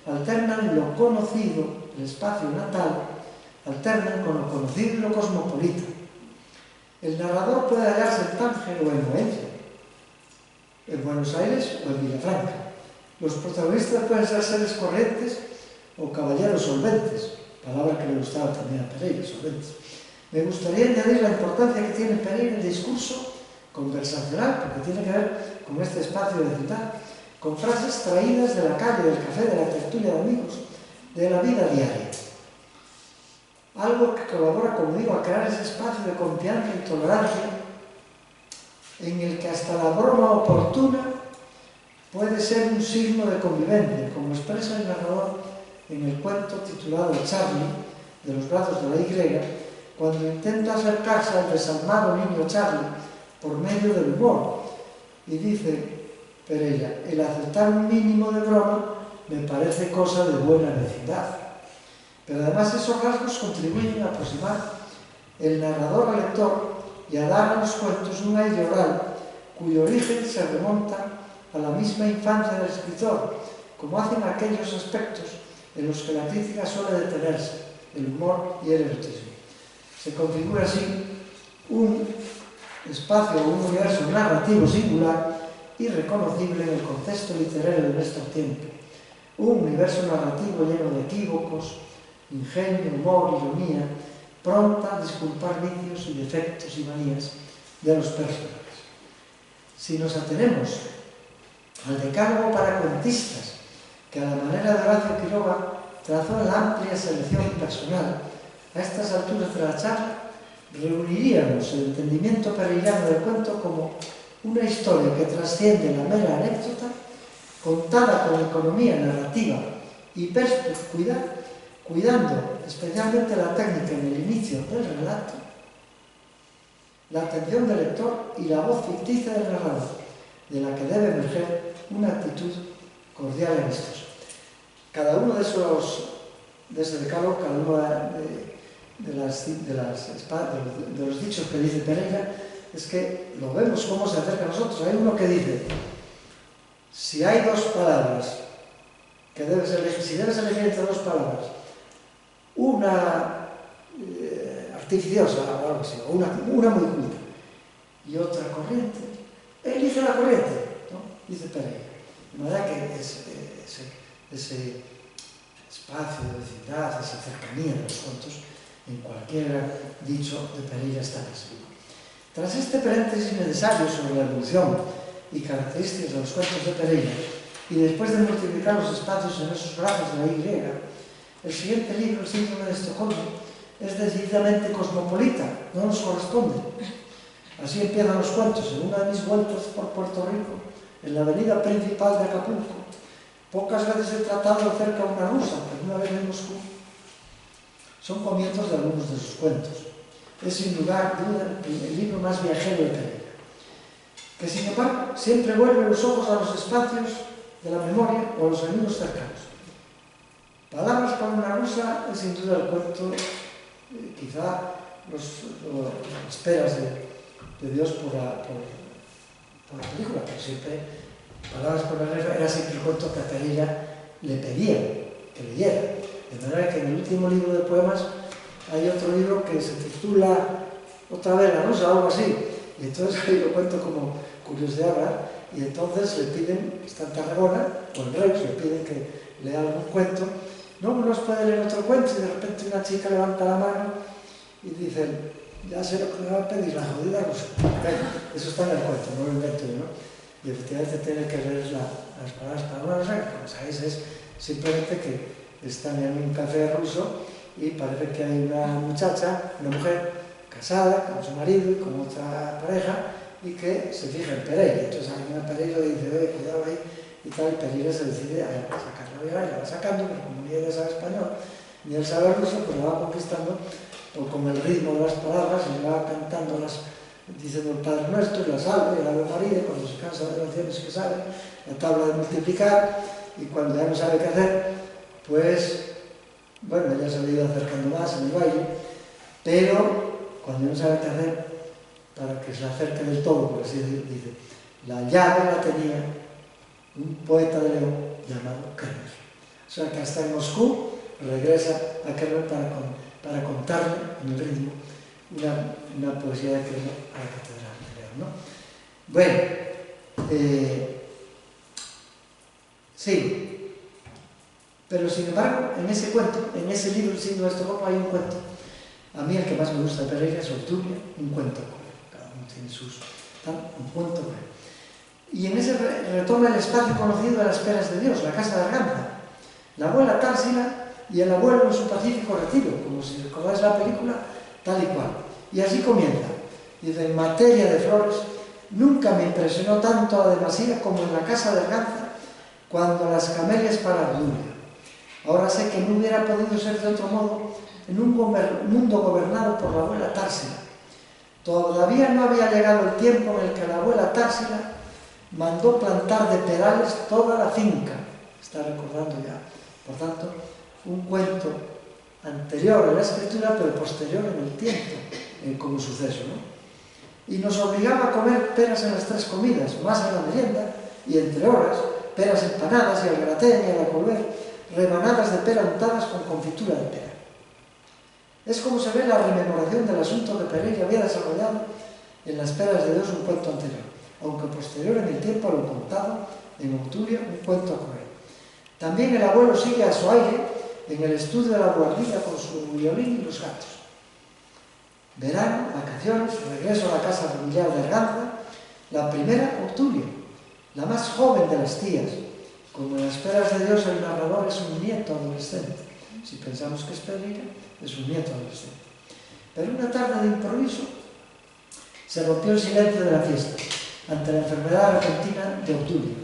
A: alternan lo conocido, el espacio natal, alternan con lo conocido y lo cosmopolita. El narrador puede hallarse en Tánger o en Moencia, en Buenos Aires o en Villafranca. Los protagonistas pueden ser seres corrientes o caballeros solventes, palabra que le gustaba también a Pereira, solventes. Me gustaría añadir la importancia que tiene Pereira el discurso conversacional, porque tiene que ver con este espacio de ciudad, con frases traídas de la calle, del café, de la tertulia de amigos, de la vida diaria. Algo que colabora, como digo, a crear ese espacio de confianza y tolerancia en el que hasta la broma oportuna puede ser un signo de convivencia, como expresa el narrador en el cuento titulado Charlie, de los brazos de la Y, cuando intenta acercarse al desalmado niño Charlie por medio del humor, y dice Pereira: el aceptar un mínimo de broma me parece cosa de buena vecindad. Pero además esos rasgos contribuyen a aproximar el narrador al lector y a dar a los cuentos un aire oral cuyo origen se remonta a la misma infancia del escritor, como hacen aquellos aspectos en los que la crítica suele detenerse, el humor y el erotismo. Se configura así un espacio o un universo narrativo singular y reconocible en el contexto literario de nuestro tiempo. Un universo narrativo lleno de equívocos, ingenio, humor, ironía, pronta a disculpar vicios y defectos y manías de los personajes. Si nos atenemos al decálogo para cuentistas, que a la manera de Horacio Quiroga trazó la amplia selección personal, a estas alturas de la charla reuniríamos el entendimiento pereirano del cuento como una historia que trasciende la mera anécdota, contada con economía narrativa y perspicuidad, cuidando especialmente la técnica en el inicio del relato, la atención del lector y la voz ficticia del narrador, de la que debe emerger una actitud cordial y amistosa. Cada uno de ese decálogo, cada uno de los dichos que dice Pereira, es que lo vemos cómo se acerca a nosotros. Hay uno que dice: si hay dos palabras que debes elegir, si debes elegir entre dos palabras, una artificiosa o algo así, o una muy culta y otra corriente, elige la corriente, ¿no? Dice Pereira. De manera que ese espacio de vecindad, esa cercanía de los cuentos, en cualquier dicho de Pereira está presente. Tras este paréntesis necesario sobre la evolución y características de los cuentos de Pereira, Y después de multiplicar los espacios en esos brazos de la Y, el siguiente libro, El síndrome de Estocolmo, es decididamente cosmopolita, no nos corresponde. Así empiezan los cuentos. En una de mis vueltas por Puerto Rico, en la avenida principal de Acapulco, pocas veces he tratado acerca de una rusa, pero una vez en Moscú. Son comienzos de algunos de sus cuentos. Es sin lugar duda el libro más viajero de Pereira, que sin embargo siempre vuelve los ojos a los espacios de la memoria o a los amigos cercanos. Palabras para una rusa es sin duda el cuento, quizá las peras de Dios por la película, pero siempre Palabras para una rusa era siempre el cuento que a Pereira le pedía que leyera. De manera que en el último libro de poemas hay otro libro que se titula Otra vez la rusa, algo así, y entonces ahí lo cuento como curiosidad, y entonces le piden, está en Tarragona, o en Reus, le piden que lea algún cuento. No nos puede leer otro cuento, y de repente una chica levanta la mano y dice, ya sé lo que me va a pedir, la jodida rusa. Eso está en el cuento, no lo invento yo, ¿no? Y efectivamente tiene que leer las palabras para una rusa, que como sabéis es simplemente que están en un café ruso y parece que hay una muchacha, una mujer casada con su marido y con otra pareja, y que se fija en Pereira. Entonces alguien a Pereira le dice, cuidado ahí, y tal, y Pereira se decide a sacarla y la va sacando, pero como ni ella sabe español, ni él sabe ruso, pues la va conquistando con el ritmo de las palabras, y le va cantando diciendo el Padre Nuestro, y la Salve, y la Ave María, cuando se cansa de oraciones que sabe, la tabla de multiplicar, y cuando ya no sabe qué hacer, pues, bueno, ella se ha ido acercando más en el baile, pero cuando no sabe qué hacer, para que se acerque del todo, por así decir, dice, la llave la tenía un poeta de León llamado Kremer. O sea que hasta en Moscú regresa a Kremer para contarle en el ritmo una poesía de Kremer a la Catedral de León, ¿no? Bueno, sí. Pero sin embargo, en ese cuento, en ese libro, El síndrome de Estocolmo, hay un cuento. A mí el que más me gusta de Pereira es Obdulia, un cuento cruel. Cada uno tiene un cuento cruel. Y en ese retoma el espacio conocido de las peras de Dios, la casa de Arganza, la abuela Társila y el abuelo en su pacífico retiro, como si recordáis la película, tal y cual. Y así comienza. Dice, en materia de flores, nunca me impresionó tanto a demasía como en la casa de Arganza, cuando las camelias para Obdulia. Ahora sé que no hubiera podido ser de otro modo en un mundo gobernado por la abuela Társila. Todavía no había llegado el tiempo en el que la abuela Társila mandó plantar de perales toda la finca. Está recordando ya, por tanto, un cuento anterior a la escritura, pero posterior en el tiempo, como suceso, ¿no? Y nos obligaba a comer peras en las 3 comidas, más en la merienda, y entre horas, peras empanadas y al gratén y al volver, rebanadas de pera untadas con confitura de pera. Es como se ve la rememoración del asunto que Pereira había desarrollado en Las peras de Dios, un cuento anterior, aunque posterior en el tiempo a lo contado en Obdulia, un cuento cruel. También el abuelo sigue a su aire en el estudio de la buhardilla con su violín y los gatos. Verano, vacaciones, regreso a la casa familiar de Arganza, la primera Obdulia, la más joven de las tías. Como en Las peras de Dios, el narrador es un nieto adolescente. Si pensamos que es Pereira, es un nieto adolescente. Pero una tarde de improviso se rompió el silencio de la fiesta ante la enfermedad repentina de Obdulia,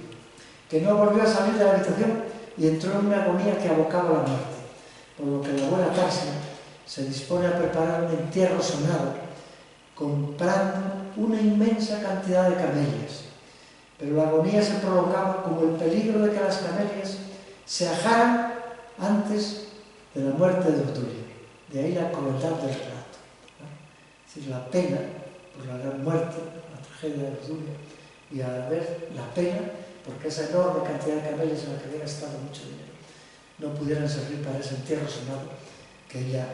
A: que no volvió a salir de la habitación y entró en una agonía que abocaba a la muerte, por lo que la abuela Társila se dispone a preparar un entierro sonado, comprando una inmensa cantidad de camelias. Pero la agonía se prolongaba como el peligro de que las camelias se ajaran antes de la muerte de Obdulia. De ahí la crueldad del relato, ¿no? Es decir, la pena por la gran muerte, la tragedia de Obdulia, y a la vez la pena porque esa enorme cantidad de camelias en la que había gastado mucho dinero no pudieran servir para ese entierro sonado que ella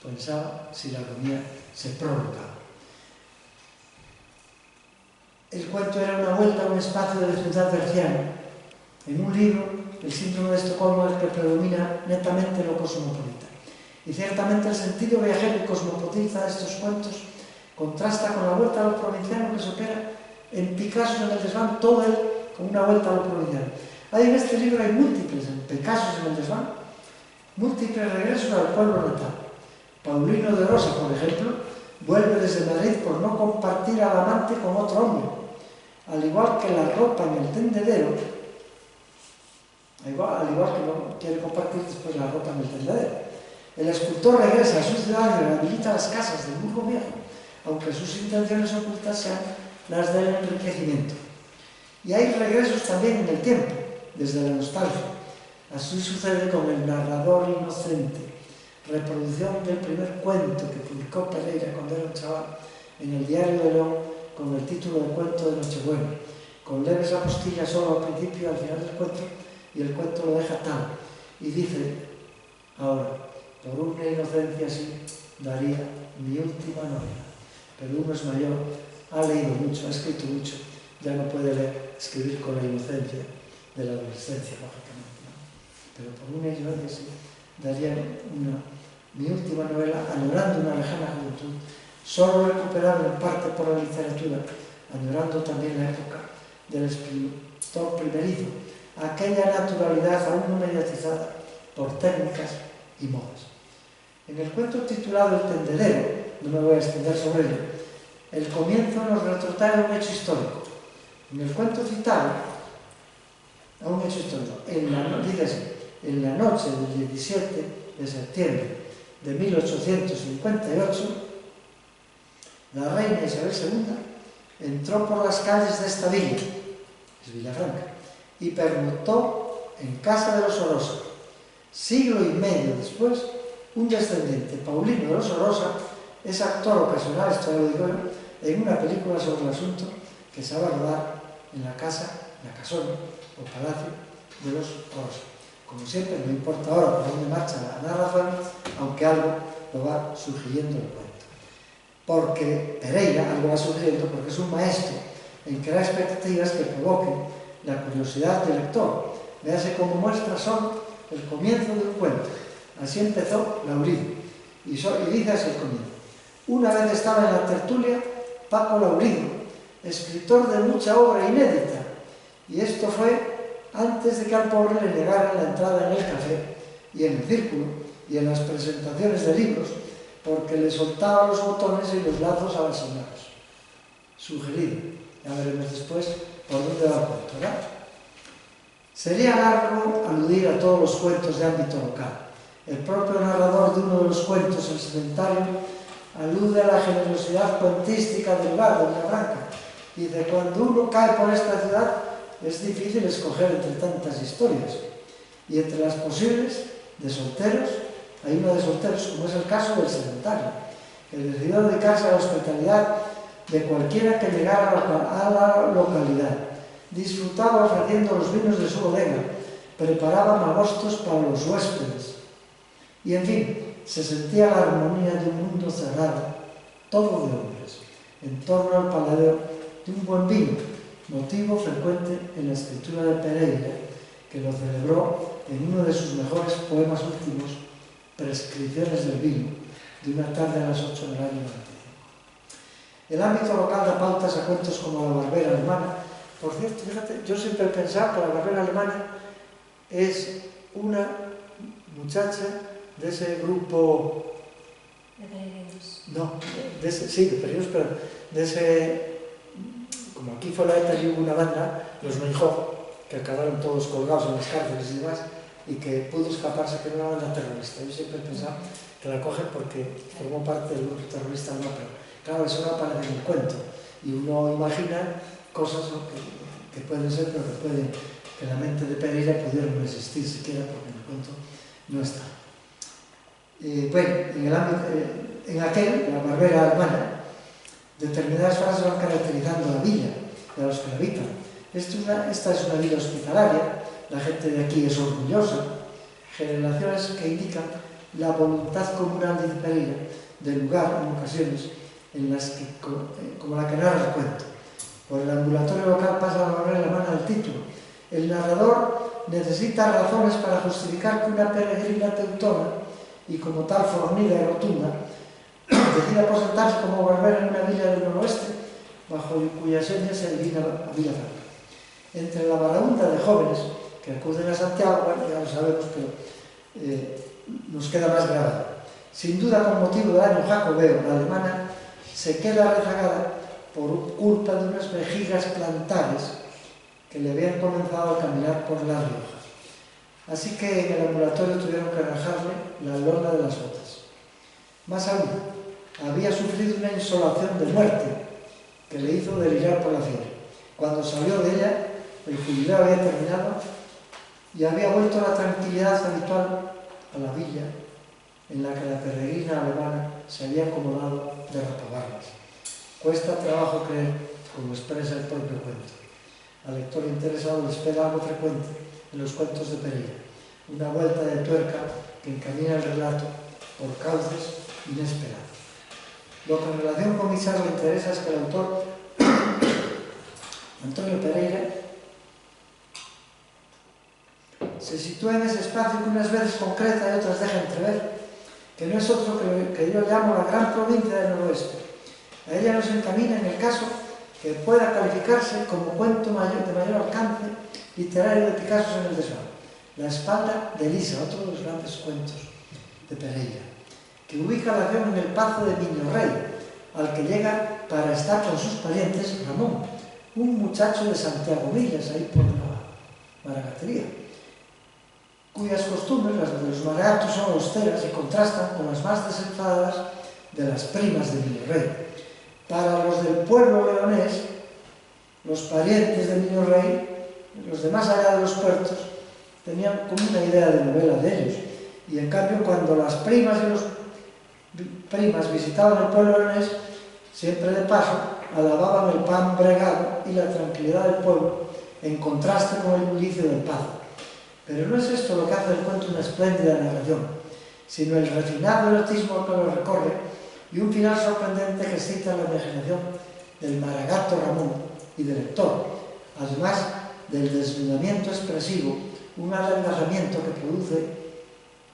A: pensaba si la agonía se prolongaba. El cuento era una vuelta a un espacio de vecindad berciana. En un libro, El síndrome de Estocolmo, es el que predomina netamente lo cosmopolita. Y ciertamente el sentido viajero y cosmopolita de estos cuentos contrasta con la vuelta a lo provinciano que se opera en Picasso, en el desván, todo él como una vuelta a lo provincial. En este libro hay múltiples, en Pecasos en el desván, múltiples regresos al pueblo natal. Paulino de Rosa, por ejemplo, vuelve desde Madrid por no compartir al amante con otro hombre, al igual que la ropa en el tendedero, al igual que no quiere compartir después la ropa en el tendedero. El escultor regresa a su ciudad y rehabilita las casas del Burgo Viejo, aunque sus intenciones ocultas sean las del enriquecimiento. Y hay regresos también en el tiempo, desde la nostalgia. Así sucede con El narrador inocente, reproducción del primer cuento que publicó Pereira cuando era un chaval en el Diario de León con el título de Cuento de Nochebuena, con leves apostillas solo al principio y al final del cuento, y el cuento lo deja tal, y dice ahora: por una inocencia así daría mi última novela. Pero uno es mayor, ha leído mucho, ha escrito mucho, ya no puede escribir con la inocencia de la adolescencia, lógicamente, ¿no? Pero por una inocencia así daría mi última novela, añorando una lejana juventud, solo recuperable en parte por la literatura, añorando también la época del escritor primerizo, aquella naturalidad aún no mediatizada por técnicas y modas. En el cuento titulado El tendedero, no me voy a extender sobre ello, el comienzo nos retrotrae a un hecho histórico. En el cuento citado, a un hecho histórico, en la noche del 17 de septiembre de 1858, la reina Isabel II entró por las calles de esta villa, es Villafranca, y pernoctó en casa de los Orosa. Siglo y medio después, un descendiente, Paulino de los Orosa, es actor ocasional, esto ya lo digo yo, en una película sobre el asunto que se va a rodar en la casona o palacio de los Orosa. Como siempre, no importa ahora por dónde marcha la narración, aunque algo lo va sugiriendo el cuento. Porque Pereira algo va sugiriendo, porque es un maestro en crear expectativas que provoquen la curiosidad del lector. Véase como muestra son el comienzo de un cuento. Así empezó Laurido, y dice así el comienzo. Una vez estaba en la tertulia Paco Laurido, escritor de mucha obra inédita, y esto fue antes de que al pobre le negaran la entrada en el café y en el círculo y en las presentaciones de libros, porque le soltaba los botones y los lazos a las señoras. Sugerido. Ya veremos después por dónde va el cuento, ¿verdad? Sería largo aludir a todos los cuentos de ámbito local. El propio narrador de uno de los cuentos, El sedentario, alude a la generosidad cuentística del lugar de Villafranca. Dice: cuando uno cae por esta ciudad es difícil escoger entre tantas historias, y entre las posibles de solteros hay una de solteros, como es el caso del sedentario, que decidió dedicarse a la hospitalidad de cualquiera que llegara a la localidad. Disfrutaba ofreciendo los vinos de su bodega, preparaba magostos para los huéspedes, y en fin, se sentía la armonía de un mundo cerrado, todo de hombres, en torno al paladeo de un buen vino, motivo frecuente en la escritura de Pereira, que lo celebró en uno de sus mejores poemas últimos, Prescripciones del vino, de una tarde a las 8 del año 95. El ámbito local da pautas a cuentos como La barbera alemana. Por cierto, fíjate, yo siempre he pensado que La barbera alemana es una muchacha de ese grupo...
B: ¿De peregrinos?
A: No, sí, de peregrinos, pero de ese... Como aquí fue la ETA y hubo una banda, los Meinhof, que acabaron todos colgados en las cárceles y demás, y que pudo escaparse, que era una banda terrorista. Yo siempre he pensado que la cogen porque formó parte del grupo terrorista, no, pero claro, eso no aparece en el cuento. Y uno imagina cosas, ¿no?, que pueden ser, pero que la mente de Pereira pudieron no existir siquiera, porque en el cuento no está. Bueno, en aquel, La barbera alemana, determinadas frases van caracterizando a la villa y a los que la habitan. Esta es una vida hospitalaria, la gente de aquí es orgullosa, generaciones que indican la voluntad comunal de Pereira de lugar, en ocasiones, en las que, como la que narra el cuento. Por el ambulatorio local pasa la barbera alemana del título. El narrador necesita razones para justificar que una peregrina teutona, y como tal fornida y rotunda, decide aposentarse como barbera en una villa del noroeste, bajo cuya seña se adivina a Villafranca. Entre la barahunda de jóvenes que acuden a Santiago, bueno, ya lo sabemos, pero nos queda más grave. Sin duda, con motivo del año jacobeo, la alemana se queda rezagada por culpa de unas vejigas plantares que le habían comenzado a caminar por La Rioja. Así que en el ambulatorio tuvieron que rajarle la lona de las botas. Más aún, había sufrido una insolación de muerte que le hizo delirar por la fiebre. Cuando salió de ella, el jubileo había terminado y había vuelto a la tranquilidad habitual a la villa en la que la peregrina alemana se había acomodado de rapabarbas. Cuesta trabajo creer, como expresa el propio cuento. Al lector interesado le espera algo frecuente en los cuentos de Pereira, una vuelta de tuerca que encamina el relato por cauces inesperados. Lo que en relación con Isaac le interesa es que el autor, Antonio Pereira, se sitúa en ese espacio que unas veces concreta y otras deja entrever, que no es otro que yo llamo la gran provincia del noroeste. A ella nos encamina en el caso que pueda calificarse como cuento de mayor alcance literario de Picasso en el desván. La espalda de Elisa, otro de los grandes cuentos de Pereira, que ubica la acción en el pazo de Miñorrey, al que llega para estar con sus parientes Ramón, un muchacho de Santiago Villas, ahí por la Maragatería, cuyas costumbres, las de los maragatos, son austeras y contrastan con las más desenfadadas de las primas de Miñorrey. Para los del pueblo leonés, los parientes de Miñorrey, los de más allá de los puertos, tenían como una idea de novela de ellos. Y en cambio, cuando las primas y los primas visitaban el pueblo leonés, siempre de paso, alababan el pan bregado y la tranquilidad del pueblo, en contraste con el bullicio del pazo. Pero no es esto lo que hace del cuento una espléndida narración, sino el refinado erotismo que lo recorre y un final sorprendente que excita la imaginación del maragato Ramón y del lector, además del desnudamiento expresivo, un adelgazamiento que produce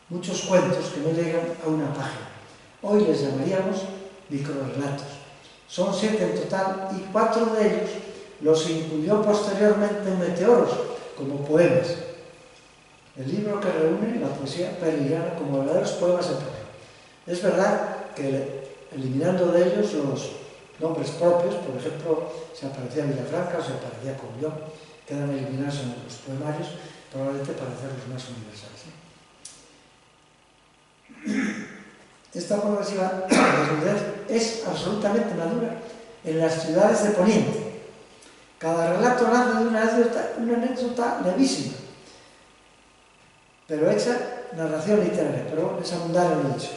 A: muchos cuentos que no llegan a una página. Hoy les llamaríamos microrelatos. Son 7 en total y 4 de ellos los incluyó posteriormente en Meteoros como poemas. El libro que reúne la poesía pereirana como verdaderos poemas en papel. Es verdad que eliminando de ellos los nombres propios, por ejemplo, si aparecía Villafranca o si aparecía Corullón, quedan eliminados en los poemarios, probablemente para hacerlos más universales. Esta progresiva desnudez es absolutamente madura en las ciudades de Poniente. Cada relato nace de una anécdota levísima, pero hecha narración literaria, pero es abundar en lo dicho.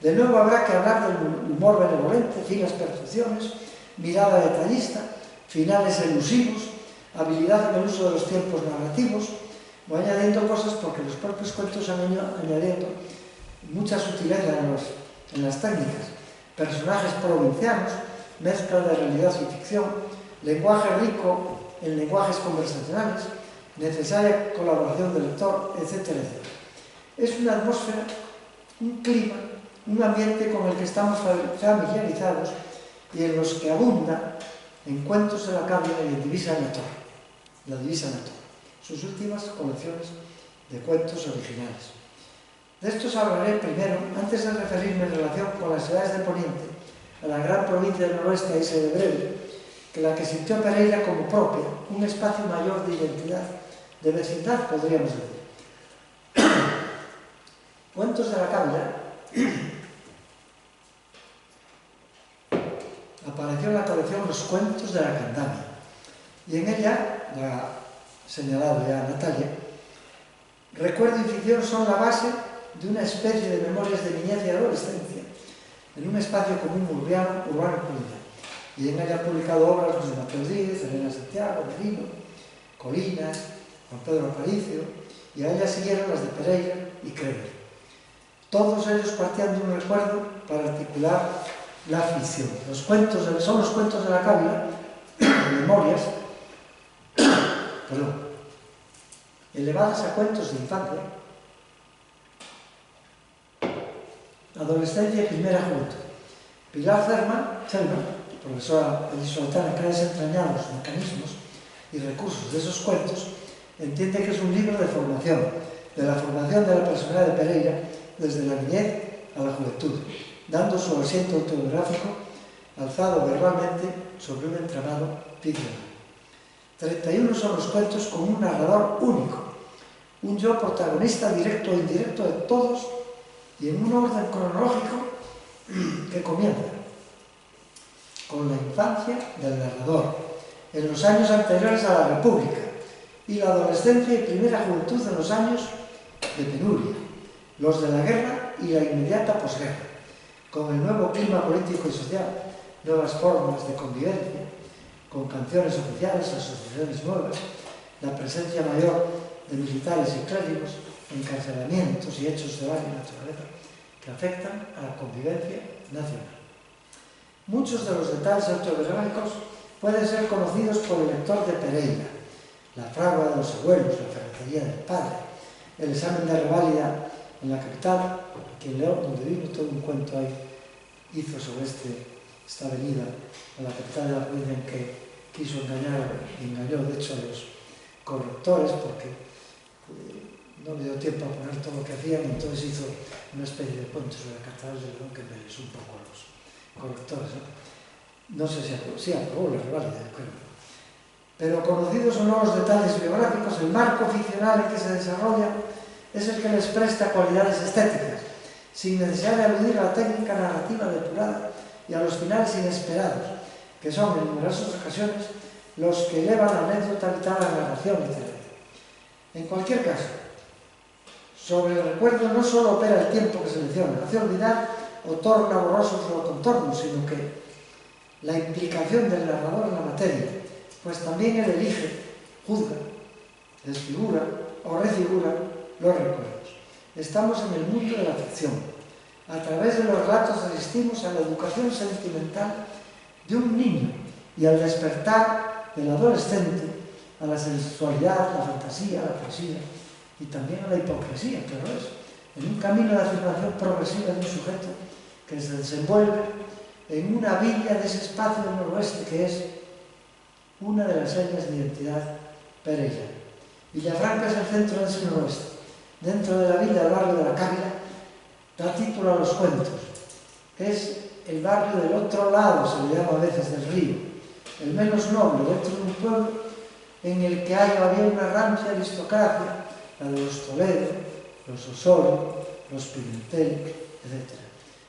A: De nuevo habrá que hablar del humor benevolente, finas percepciones, mirada detallista, finales elusivos, habilidad en el uso de los tiempos narrativos. Voy añadiendo cosas porque los propios cuentos han ido añadiendo mucha sutileza en las técnicas. Personajes provincianos, mezcla de realidad y ficción, lenguaje rico en lenguajes conversacionales, necesaria colaboración del lector, etcétera, etcétera. Es una atmósfera, un clima, un ambiente con el que estamos familiarizados y en los que abunda en Cuentos de la Cambia y en Divisa en la Torre, la Divisa en la Torre, sus últimas colecciones de cuentos originales. De estos hablaré primero, antes de referirme en relación con las ciudades de Poniente, a la gran provincia del noroeste, ahí se de breve, que la que sintió Pereira como propia, un espacio mayor de identidad, de vecindad, podríamos decir. Cuentos de la Cambia apareció en la colección Los Cuentos de la Candamia, y en ella, la ha señalado ya Natalia, recuerdo y ficción son la base de una especie de memorias de niñez y adolescencia, en un espacio común urbano colonial. Y en ella ha publicado obras de Mateo Díez, Elena Santiago, Merino, Colinas, Juan Pedro Aparicio, y a ella siguieron las de Pereira y Kremer. Todos ellos partían de un recuerdo para articular la ficción. Son los cuentos de la Cávila, memorias, elevadas a cuentos de infancia, adolescencia y primera juventud. Pilar Selma, profesora vallisoletana que ha desentrañado los mecanismos y recursos de esos cuentos, entiende que es un libro de formación, de la formación de la personalidad de Pereira desde la niñez a la juventud, dando su asiento autobiográfico alzado verbalmente sobre un entramado ficcional. 31 son los cuentos con un narrador único, un yo protagonista directo e indirecto de todos y en un orden cronológico que comienza con la infancia del narrador, en los años anteriores a la República, y la adolescencia y primera juventud en los años de penuria, los de la guerra y la inmediata posguerra, con el nuevo clima político y social, nuevas formas de convivencia, con canciones oficiales, asociaciones nuevas, la presencia mayor de militares y clérigos, encarcelamientos y hechos de varias naturaleza que afectan a la convivencia nacional. Muchos de los detalles autobiográficos pueden ser conocidos por el lector de Pereira: la fragua de los abuelos, la ferretería del padre, el examen de reválida en la capital, que en León, donde vivo, todo un cuento ahí hizo sobre esta avenida en la capital de la provincia en que quiso engañar, y engañó de hecho a los correctores porque no le dio tiempo a poner todo lo que hacían, entonces hizo una especie de cuento sobre la catedral de León que embelesó un poco a los correctores, ¿no? No sé si aprobó la reválida, creo. Pero conocidos o no los detalles biográficos, el marco ficcional en que se desarrolla es el que les presta cualidades estéticas, sin necesidad de aludir a la técnica narrativa depurada y a los finales inesperados, que son en numerosas ocasiones los que elevan la anécdota vital a la narración literaria. En cualquier caso, sobre el recuerdo no solo opera el tiempo que selecciona, hace olvidar o torna borrosos los contornos, sino que la implicación del narrador en la materia, pues también él elige, juzga, desfigura o refigura los recuerdos. Estamos en el mundo de la ficción. A través de los relatos asistimos a la educación sentimental de un niño y al despertar del adolescente, a la sensualidad, la fantasía, la poesía y también a la hipocresía, pero es en un camino de afirmación progresiva de un sujeto que se desenvuelve en una villa de ese espacio del noroeste que es una de las señas de identidad pereirana. Villafranca es el centro de ese noroeste. Dentro de la villa, el barrio de la Cávila, da título a los cuentos. Es el barrio del otro lado, se le llama a veces, del río, el menos noble, dentro de un pueblo en el que había una rancia aristocracia, la de los Toledo, los Osorio, los Pimentel, etc.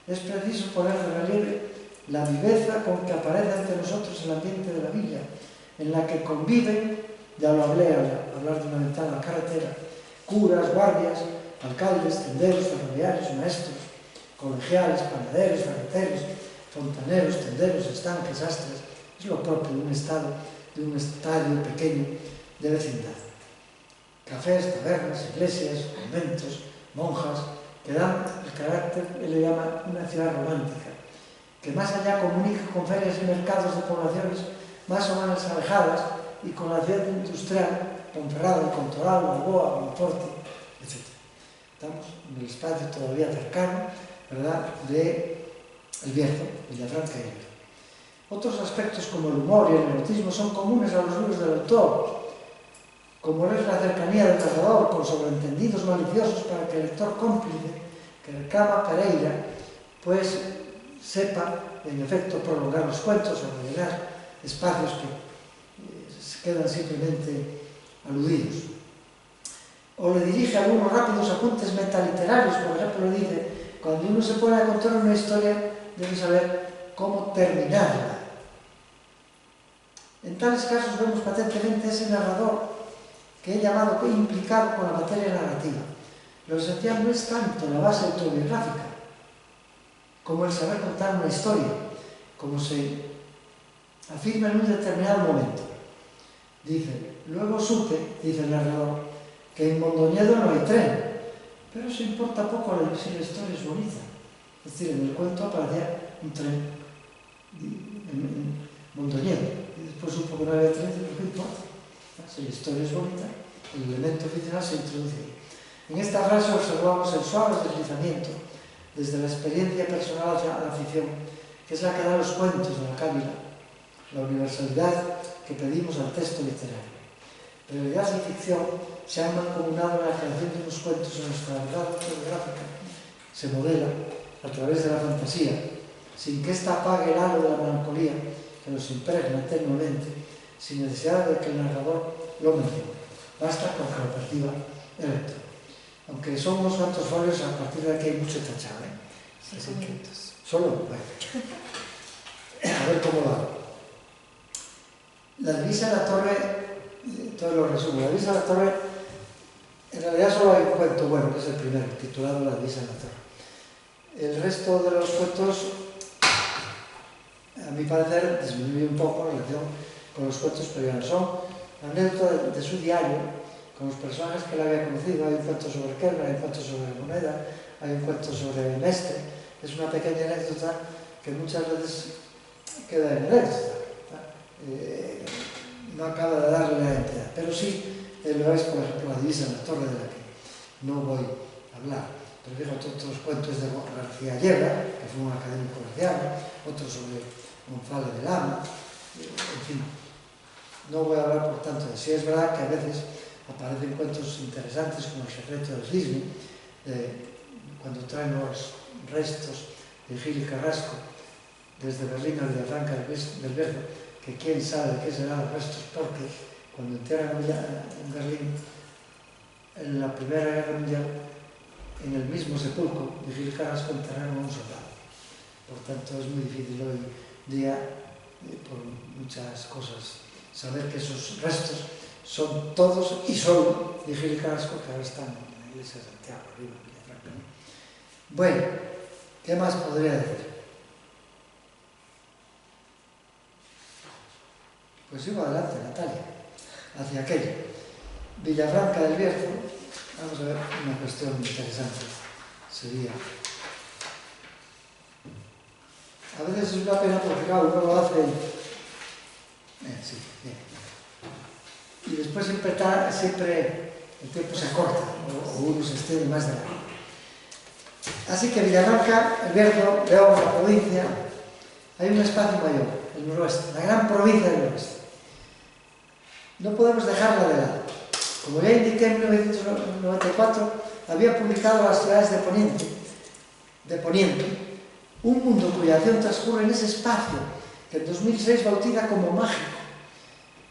A: Es preciso poner de relieve la viveza con que aparece ante nosotros el ambiente de la villa, en la que conviven, ya lo hablé al hablar de una ventana a la carretera, curas, guardias, alcaldes, tenderos, ferroviarios, maestros, colegiales, panaderos, ferreteros, fontaneros, tenderos, estanques, sastres. Es lo propio de un estadio pequeño de vecindad. Cafés, tabernas, iglesias, conventos, monjas, que dan el carácter, él le llama una ciudad romántica, que más allá comunica con ferias y mercados de poblaciones más o menos alejadas y con la ciudad industrial, Ponferrada, El Contoral, Balboa, Monforte, etc. Estamos en el espacio todavía cercano, ¿verdad?, de El Bierzo, Villafranca y El Bierzo. Otros aspectos como el humor y el erotismo son comunes a los libros del autor, como es la cercanía del narrador con sobreentendidos maliciosos para que el lector cómplice que reclama Pereira pues sepa en efecto prolongar los cuentos o rellenar espacios que quedan simplemente aludidos. O le dirige algunos rápidos apuntes metaliterarios, por ejemplo le dice: cuando uno se pone a contar una historia debe saber cómo terminarla. En tales casos vemos patentemente ese narrador que he llamado implicado con la materia narrativa. Lo esencial no es tanto la base autobiográfica como el saber contar una historia, como se afirma en un determinado momento. Dice: luego supe, dice el narrador, que en Mondoñedo no hay tren, pero eso importa poco si la historia es bonita. Es decir, en el cuento aparecía un tren en Mondoñedo, y después supo que no había tren, pero ¿qué importa? Si la historia es bonita, el elemento ficcional se introduce. En esta frase observamos el suave deslizamiento desde la experiencia personal a la ficción, que es la que da los cuentos de la Cávila, la universalidad que que pedimos al texto literario. Realidad y ficción se han mancomunado en la creación de unos cuentos en nuestra verdad autobiográfica se modela a través de la fantasía, sin que ésta apague el halo de la melancolía que nos impregna tenuemente, sin necesidad de que el narrador lo mencione. Basta con que lo perciba el lector. Aunque son unos cuantos folios, a partir de aquí hay mucho tachado, ¿eh?
B: 5 minutos.
A: Solo, bueno. A ver cómo va. La divisa de la torre, todo lo resumo. La divisa de la torre, en realidad solo hay un cuento bueno, que es el primero, titulado La divisa de la torre. El resto de los cuentos, a mi parecer, disminuye un poco en relación con los cuentos peruanos. Son anécdotas de su diario, con los personajes que él había conocido. Hay un cuento sobre Kerber, hay un cuento sobre Moneda, hay un cuento sobre Mestre. Es una pequeña anécdota que muchas veces queda en anécdota. No acaba de darle la identidad, pero sí lo es, por ejemplo, la divisa en la torre, de la que no voy a hablar. Pero fíjate, otros cuentos de García Llera, que fue un académico garciano, otros sobre González de Lama, en fin. No voy a hablar, por tanto, de si es verdad que a veces aparecen cuentos interesantes como El secreto del cisne, cuando traen los restos de Gil y Carrasco desde Berlín a Villafranca del Bierzo, que quién sabe qué serán los restos, porque cuando entierran en Berlín, en la Primera Guerra Mundial, en el mismo sepulcro de Gil y Carrasco enterraron a un soldado. Por tanto, es muy difícil hoy día, por muchas cosas, saber que esos restos son todos y solo de Gil y Carrasco, que ahora están en la iglesia de Santiago, arriba en Villafranca, ¿no? Bueno, ¿qué más podría decir? Pues sigo adelante, Natalia, hacia aquello. Villafranca del Bierzo, vamos a ver una cuestión interesante. Sería... A veces es una pena porque, claro, uno lo hace... sí, bien. Y después siempre el tiempo se acorta, o uno se extiende más de la vida. Así que Villafranca, el Bierzo, León, la provincia, hay un espacio mayor, el noroeste, la gran provincia del noroeste. No podemos dejarla de lado. Como ya indiqué, en 1994 había publicado Las ciudades de Poniente, un mundo cuya acción transcurre en ese espacio que en 2006 bautiza como mágico.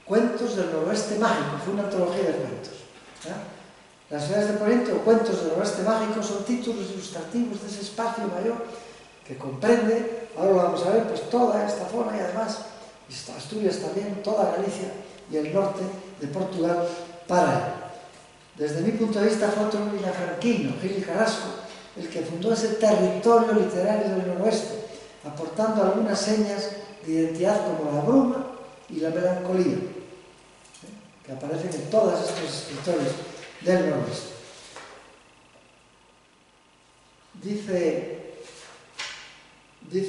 A: Cuentos del noroeste mágico, fue una antología de cuentos. Las ciudades de Poniente o Cuentos del noroeste mágico son títulos ilustrativos de ese espacio mayor que comprende, ahora lo vamos a ver, pues toda esta zona y además Asturias también, toda Galicia y el norte de Portugal para él. Desde mi punto de vista fue otro villafranquino, Gil y Carrasco, el que fundó ese territorio literario del noroeste, aportando algunas señas de identidad como la bruma y la melancolía, que aparecen en todos estos escritores del noroeste. Dice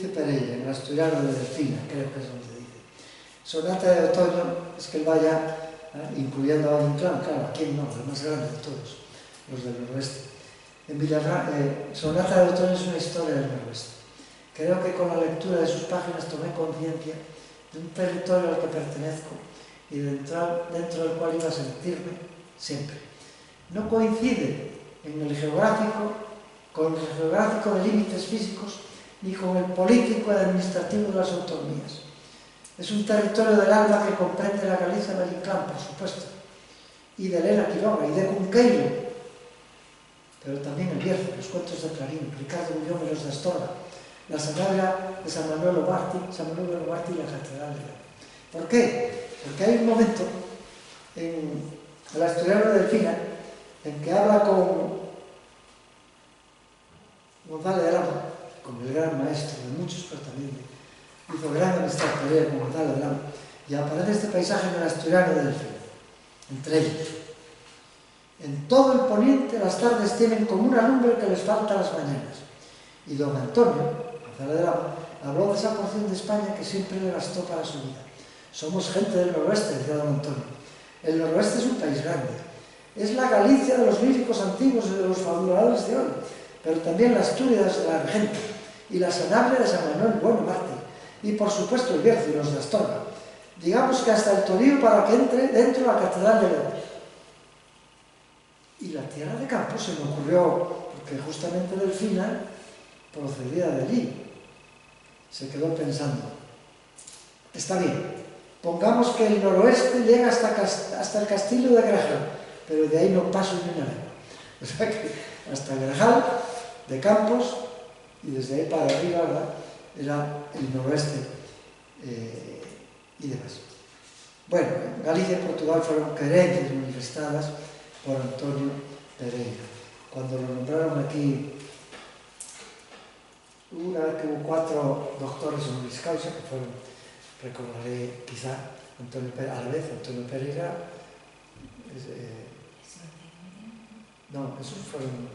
A: Pereira, en el Asturiano de Delfina, creo que es donde dice, sonata de otoño, es que él vaya incluyendo a Valle Inclán, claro, aquí no, el más grande de todos, los del noroeste. En Villafranca, Sonata de otoño es una historia del noroeste. Creo que con la lectura de sus páginas tomé conciencia de un territorio al que pertenezco y dentro del cual iba a sentirme siempre. No coincide en el geográfico, con el geográfico de límites físicos, ni con el político y administrativo de las autonomías. Es un territorio del alma que comprende la Galicia de Inclán, por supuesto, y de Elena Quiroga, y de Cunqueiro, pero también el Bierzo, los cuentos de Clarín, Ricardo Guillón y los de Astorga, la Sanabria de San Manuel Obarti y la Catedral de León. ¿Por qué? Porque hay un momento en el Asturiano de Delfina en que habla con González de Lama, como el gran maestro de muchos, pero también hizo gran amistad con González de Lama, y aparece este paisaje en el Asturiano de Delfina, entre ellos. En todo el poniente las tardes tienen como una lumbre que les falta a las mañanas. Y don Antonio, González de Lama, habló de esa porción de España que siempre le bastó para su vida. Somos gente del noroeste, decía don Antonio. El noroeste es un país grande. Es la Galicia de los líficos antiguos y de los fabuladores de hoy, pero también la Asturias de la Regenta y la Sanabria de San Manuel Bueno Mártir, y por supuesto el Bierzo y los de Astorga. digamos que hasta el Toril para que entre dentro de la Catedral de León. Y la tierra de Campos se me ocurrió, porque justamente Delfina procedía de allí. Se quedó pensando, está bien, pongamos que el noroeste llega hasta el castillo de Grajal, pero de ahí no paso ni una lengua. O sea que hasta Grajal, de Campos, y desde ahí para arriba, ¿verdad?, era el noroeste y demás. Bueno, Galicia y Portugal fueron querencias manifestadas por Antonio Pereira. Cuando lo nombraron aquí, una vez que hubo 4 doctores honoris causa, que fueron, recordaré quizá, Antonio Pereira, a la vez Antonio Pereira, no, esos fueron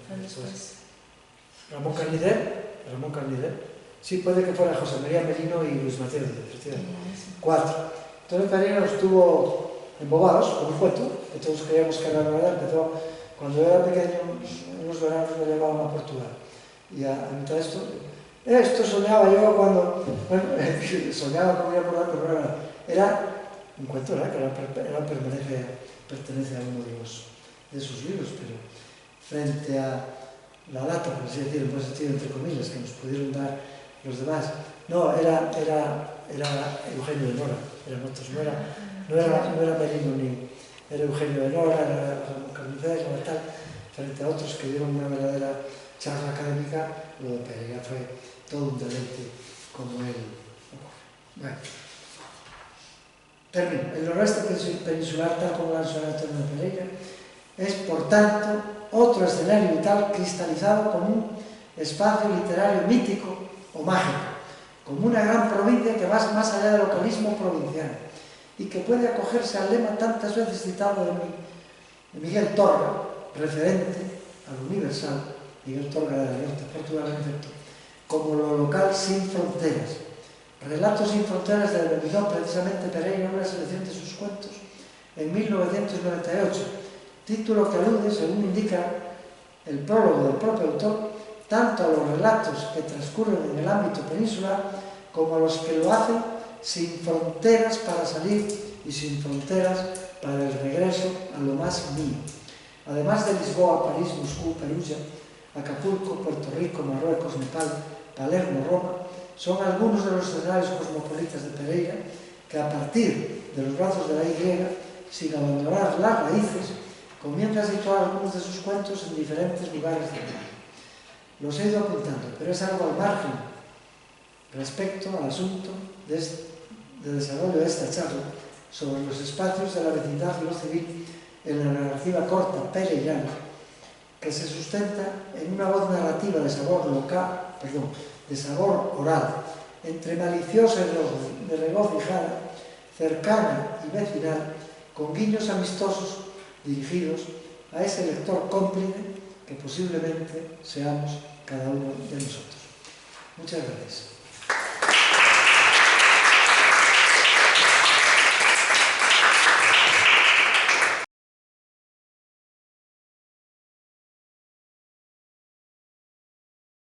A: Ramón Carnider, sí, puede que fuera José María Merino y Luis Mateo Díaz, 4. Antonio Pereira nos tuvo embobados con un cuento, que todos creíamos que era verdad. Empezó, cuando yo era pequeño, en los veranos me llevaban a Portugal. Y a mitad de esto soñaba yo cuando, bueno, soñaba con ir a Portugal, pero no era un cuento, ¿verdad?, que pertenece a uno de sus libros, pero frente a la lata, por así decir, en buen sentido, entre comillas, que nos pudieron dar los demás. No, era Eugenio de Nora, eran otros, no era Merino ni... Era Eugenio de Nora, era Ramón Carnicer, era tal, frente a otros que dieron una verdadera charla académica. Lo de Pereira fue todo un deleite como él ocurre. Bueno, termino. El noroeste peninsular, tal como lo han sonado Antonio Pereira, es, por tanto, otro escenario vital cristalizado como un espacio literario mítico o mágico, como una gran provincia que va más allá del localismo provincial y que puede acogerse al lema tantas veces citado de Miguel Torga, referente al universal. Miguel Torga de la Norte, Portugal, en efecto, como lo local sin fronteras. Relatos sin fronteras denominó precisamente Pereira una selección de sus cuentos en 1998, título que alude, según indica el prólogo del propio autor, tanto a los relatos que transcurren en el ámbito peninsular como a los que lo hacen sin fronteras para salir y sin fronteras para el regreso a lo más mío. Además de Lisboa, París, Moscú, Perugia, Acapulco, Puerto Rico, Marruecos, Nepal, Palermo, Roma, son algunos de los escenarios cosmopolitas de Pereira que, a partir de los brazos de la Y, sin abandonar las raíces, comienza a situar algunos de sus cuentos en diferentes lugares del mundo. Los he ido apuntando, pero es algo al margen respecto al asunto de desarrollo de esta charla sobre los espacios de la vecindad y lo civil en la narrativa corta pereirana, que se sustenta en una voz narrativa de sabor oral, entre maliciosa y regocijada, cercana y vecinal, con guiños amistosos dirigidos a ese lector cómplice que posiblemente seamos cada uno de nosotros. Muchas gracias.